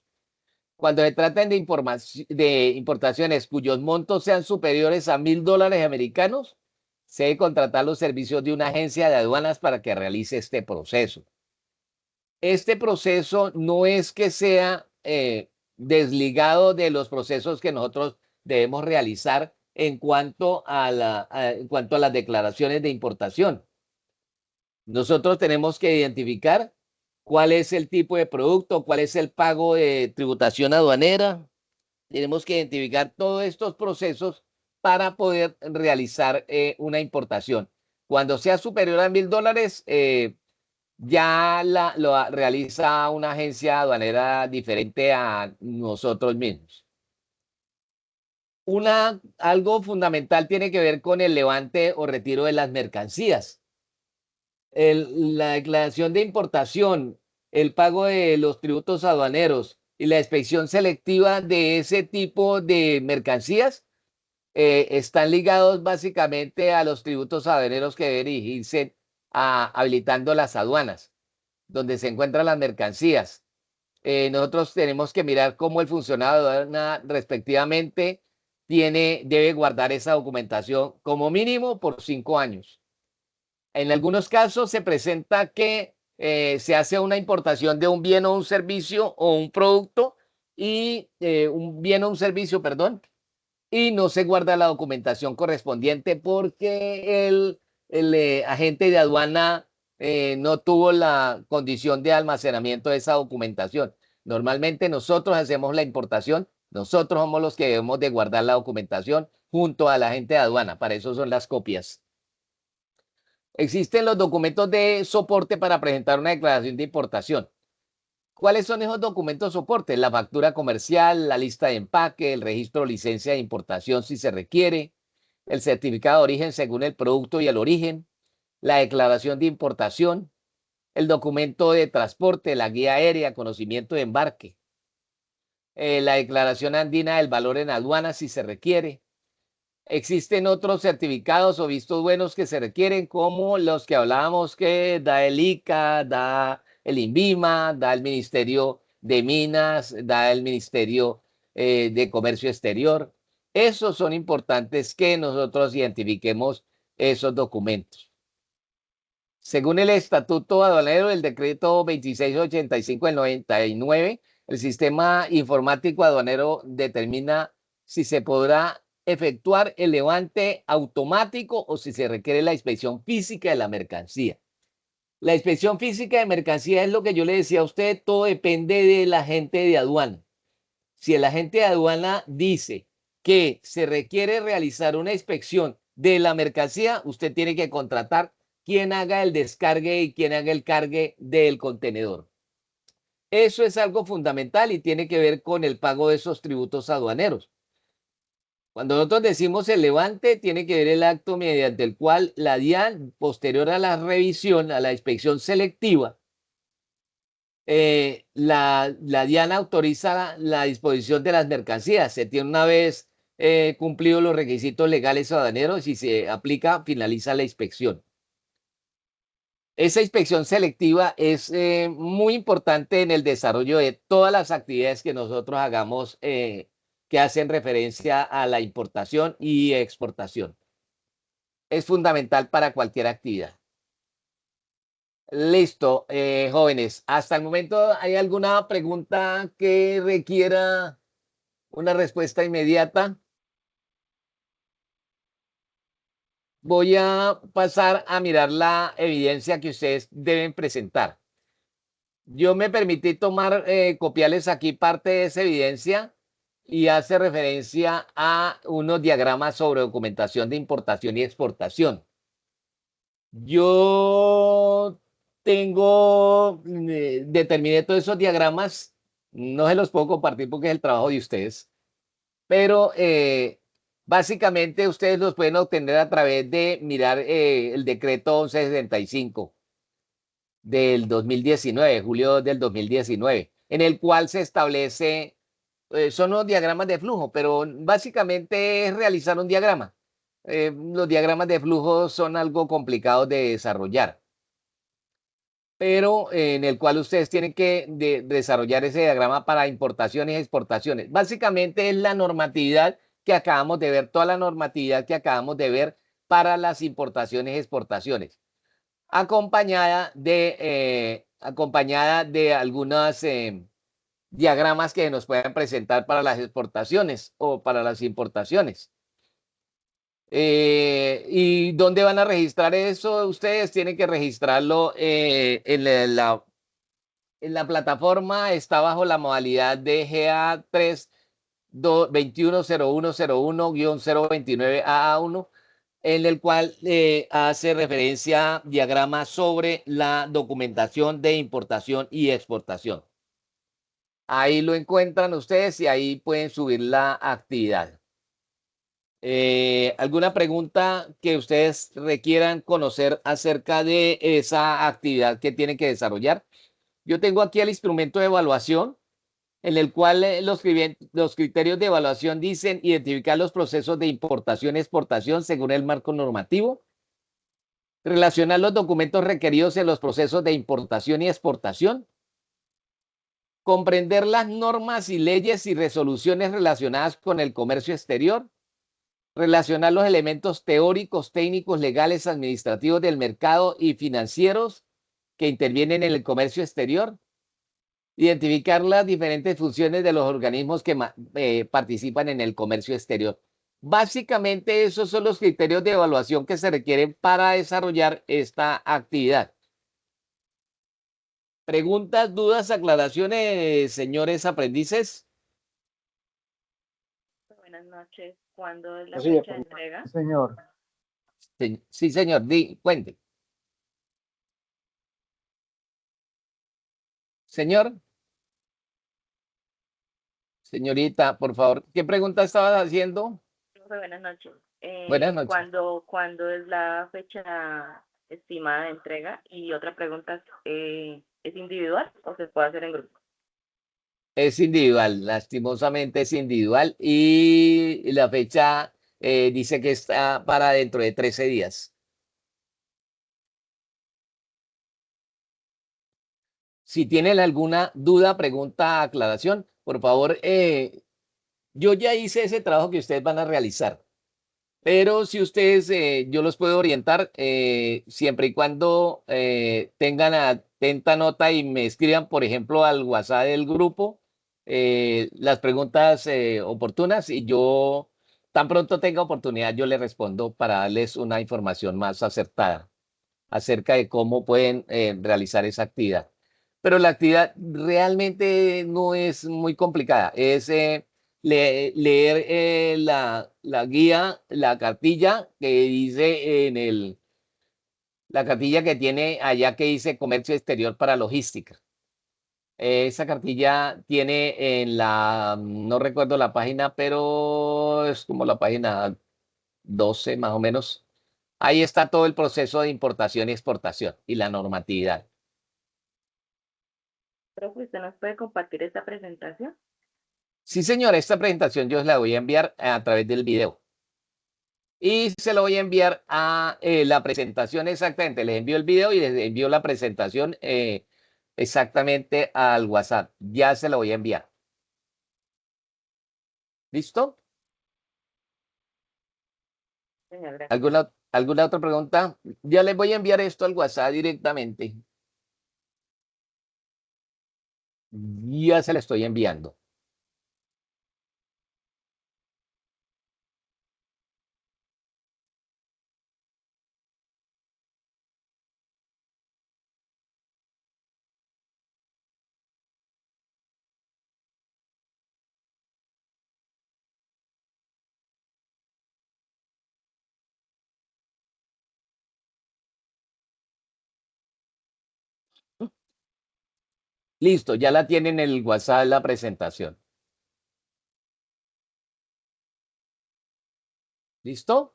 Cuando se traten de importaciones cuyos montos sean superiores a $1.000 americanos, se debe contratar los servicios de una agencia de aduanas para que realice este proceso. Este proceso no es que sea desligado de los procesos que nosotros debemos realizar en cuanto a las declaraciones de importación. Nosotros tenemos que identificar cuál es el tipo de producto, cuál es el pago de tributación aduanera. Tenemos que identificar todos estos procesos para poder realizar una importación. Cuando sea superior a $1.000, ya lo realiza una agencia aduanera diferente a nosotros mismos. Algo fundamental tiene que ver con el levante o retiro de las mercancías. La declaración de importación, el pago de los tributos aduaneros y la inspección selectiva de ese tipo de mercancías están ligados básicamente a los tributos aduaneros que deben dirigirse habilitando las aduanas, donde se encuentran las mercancías. Nosotros tenemos que mirar cómo el funcionario de aduana respectivamente debe guardar esa documentación como mínimo por 5 años. En algunos casos se presenta que se hace una importación de un bien o un servicio o un producto y un bien o un servicio, perdón, y no se guarda la documentación correspondiente porque el agente de aduana no tuvo la condición de almacenamiento de esa documentación. Normalmente nosotros hacemos la importación, nosotros somos los que debemos de guardar la documentación junto al agente de aduana, para eso son las copias. Existen los documentos de soporte para presentar una declaración de importación. ¿Cuáles son esos documentos soporte? La factura comercial, la lista de empaque, el registro de licencia de importación si se requiere, el certificado de origen según el producto y el origen, la declaración de importación, el documento de transporte, la guía aérea, conocimiento de embarque, la declaración andina del valor en aduana si se requiere. Existen otros certificados o vistos buenos que se requieren, como los que hablábamos que da el ICA, da el INVIMA, da el Ministerio de Minas, da el Ministerio de Comercio Exterior. Esos son importantes que nosotros identifiquemos esos documentos. Según el Estatuto Aduanero del Decreto 2685 del 99, el sistema informático aduanero determina si se podrá efectuar el levante automático o si se requiere la inspección física de la mercancía. La inspección física de mercancía es lo que yo le decía a usted, todo depende del agente de aduana. Si el agente de aduana dice que se requiere realizar una inspección de la mercancía, usted tiene que contratar quien haga el descargue y quien haga el cargue del contenedor. Eso es algo fundamental y tiene que ver con el pago de esos tributos aduaneros. Cuando nosotros decimos el levante, tiene que ver el acto mediante el cual la DIAN, posterior a la revisión, a la inspección selectiva, la DIAN autoriza la disposición de las mercancías. Se tiene una vez cumplidos los requisitos legales aduaneros y se aplica, finaliza la inspección. Esa inspección selectiva es muy importante en el desarrollo de todas las actividades que nosotros hagamos que hacen referencia a la importación y exportación. Es fundamental para cualquier actividad. Listo, jóvenes. Hasta el momento, ¿hay alguna pregunta que requiera una respuesta inmediata? Voy a pasar a mirar la evidencia que ustedes deben presentar. Yo me permití tomar, copiarles aquí parte de esa evidencia y hace referencia a unos diagramas sobre documentación de importación y exportación. Yo determiné todos esos diagramas, no se los puedo compartir porque es el trabajo de ustedes, pero básicamente ustedes los pueden obtener a través de mirar el decreto 1165 del 2019, julio del 2019, en el cual se establece, son los diagramas de flujo, pero básicamente es realizar un diagrama. Los diagramas de flujo son algo complicados de desarrollar, pero en el cual ustedes tienen que desarrollar ese diagrama para importaciones y exportaciones. Básicamente es la normatividad que acabamos de ver, toda la normatividad que acabamos de ver para las importaciones y exportaciones, acompañada de algunos diagramas que nos puedan presentar para las exportaciones o para las importaciones. ¿Y dónde van a registrar eso? Ustedes tienen que registrarlo en la plataforma, está bajo la modalidad de GA 3210101-029AA1, en el cual hace referencia diagrama sobre la documentación de importación y exportación. Ahí lo encuentran ustedes y ahí pueden subir la actividad. ¿Alguna pregunta que ustedes requieran conocer acerca de esa actividad que tienen que desarrollar? Yo tengo aquí el instrumento de evaluación, en el cual los criterios de evaluación dicen identificar los procesos de importación y exportación según el marco normativo, relacionar los documentos requeridos en los procesos de importación y exportación, comprender las normas y leyes y resoluciones relacionadas con el comercio exterior, relacionar los elementos teóricos, técnicos, legales, administrativos del mercado y financieros que intervienen en el comercio exterior, identificar las diferentes funciones de los organismos que participan en el comercio exterior. Básicamente esos son los criterios de evaluación que se requieren para desarrollar esta actividad. ¿Preguntas, dudas, aclaraciones, señores aprendices? Buenas noches. ¿Cuándo es la Sí, señor. fecha de entrega? Señor, Sí, señor, cuente. Señor. Señorita, por favor, ¿qué pregunta estabas haciendo? Profe, buenas noches. Buenas noches. ¿Cuándo es la fecha estimada de entrega? Y otra pregunta, ¿es individual o se puede hacer en grupo? Es individual, lastimosamente es individual y la fecha dice que está para dentro de 13 días. Si tienen alguna duda, pregunta, aclaración, por favor, yo ya hice ese trabajo que ustedes van a realizar, pero si ustedes, yo los puedo orientar siempre y cuando tengan atenta nota y me escriban, por ejemplo, al WhatsApp del grupo las preguntas oportunas y yo, tan pronto tenga oportunidad, yo les respondo para darles una información más acertada acerca de cómo pueden realizar esa actividad. Pero la actividad realmente no es muy complicada. Es leer la guía, la cartilla que dice la cartilla que tiene allá que dice Comercio Exterior para Logística. Esa cartilla tiene no recuerdo la página, pero es como la página 12 más o menos. Ahí está todo el proceso de importación y exportación y la normatividad. Profe, ¿usted nos puede compartir esta presentación? Sí, señor, esta presentación yo la voy a enviar a través del video. Y se lo voy a enviar a la presentación exactamente. Les envío el video y les envío la presentación exactamente al WhatsApp. Ya se lo voy a enviar. ¿Listo? Señor, gracias. ¿Alguna otra pregunta? Ya les voy a enviar esto al WhatsApp directamente. Ya se lo estoy enviando. Listo, ya la tienen en el WhatsApp la presentación. ¿Listo?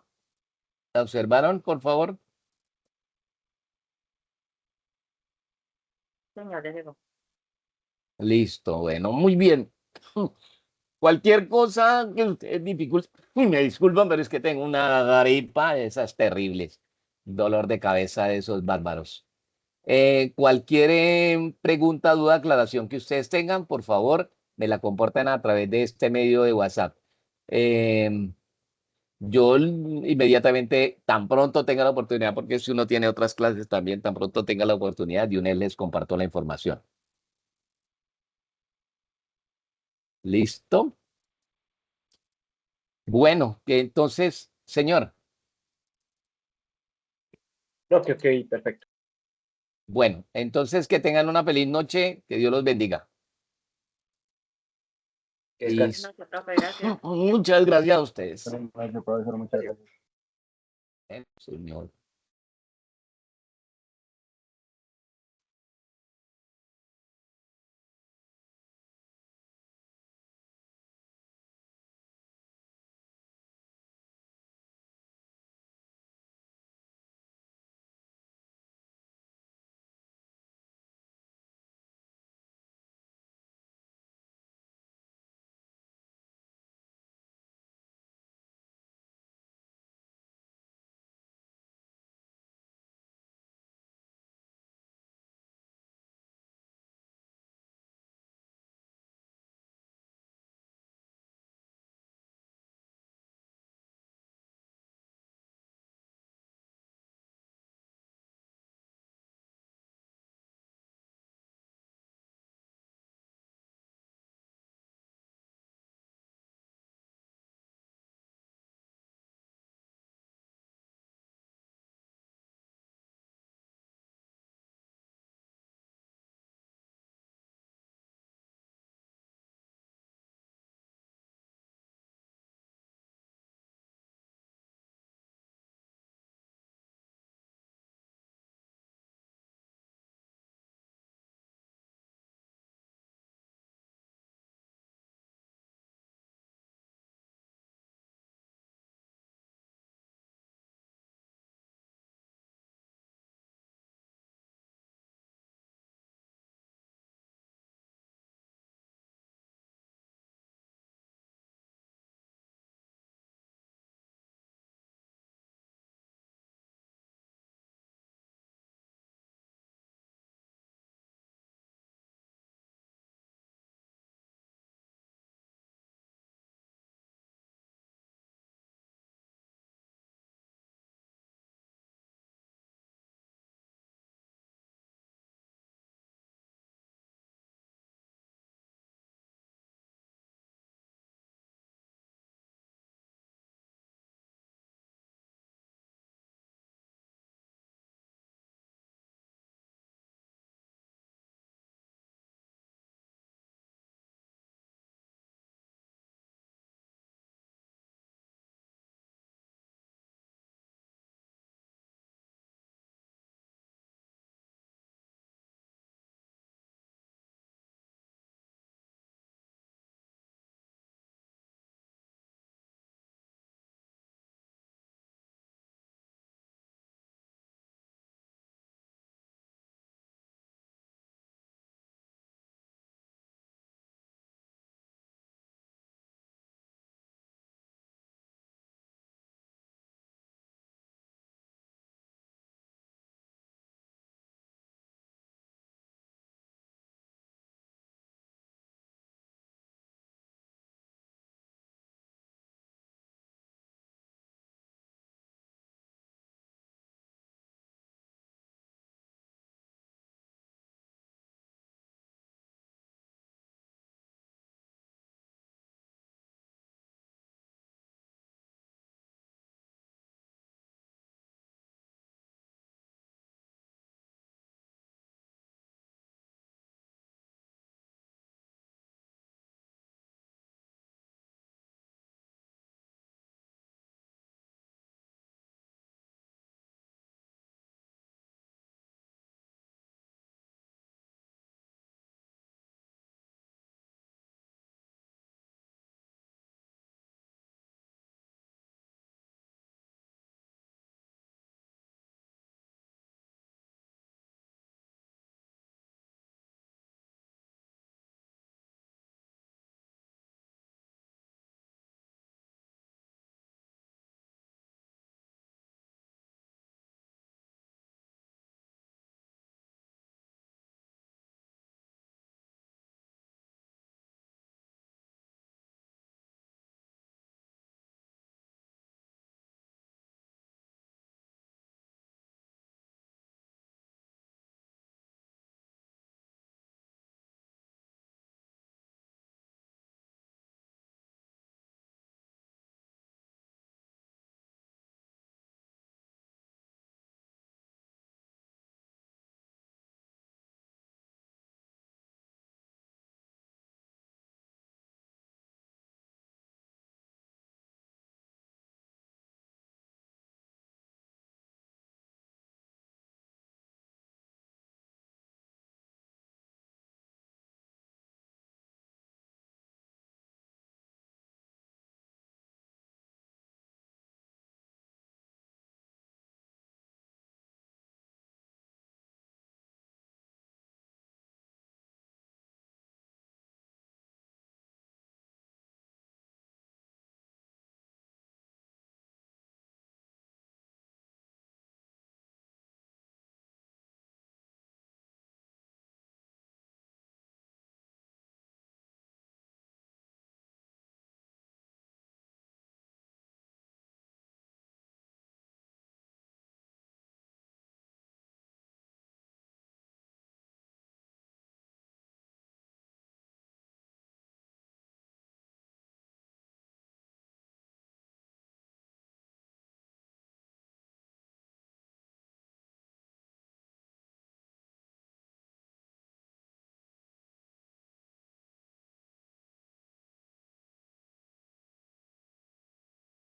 ¿La observaron, por favor? Señor, ya llegó. Listo, bueno, muy bien. Cualquier cosa que ustedes me disculpan, pero es que tengo una gripa de esas terribles. Dolor de cabeza de esos bárbaros. Cualquier pregunta, duda, aclaración que ustedes tengan, por favor, me la comportan a través de este medio de WhatsApp. Yo inmediatamente, tan pronto tenga la oportunidad, porque si uno tiene otras clases también, tan pronto tenga la oportunidad, de una vez les comparto la información. ¿Listo? Bueno, entonces, señor, Ok, ok, perfecto. bueno, entonces que tengan una feliz noche, que Dios los bendiga. Que Y descansen. No, profe, gracias. muchas gracias a ustedes. Profesor, muchas gracias. Señor.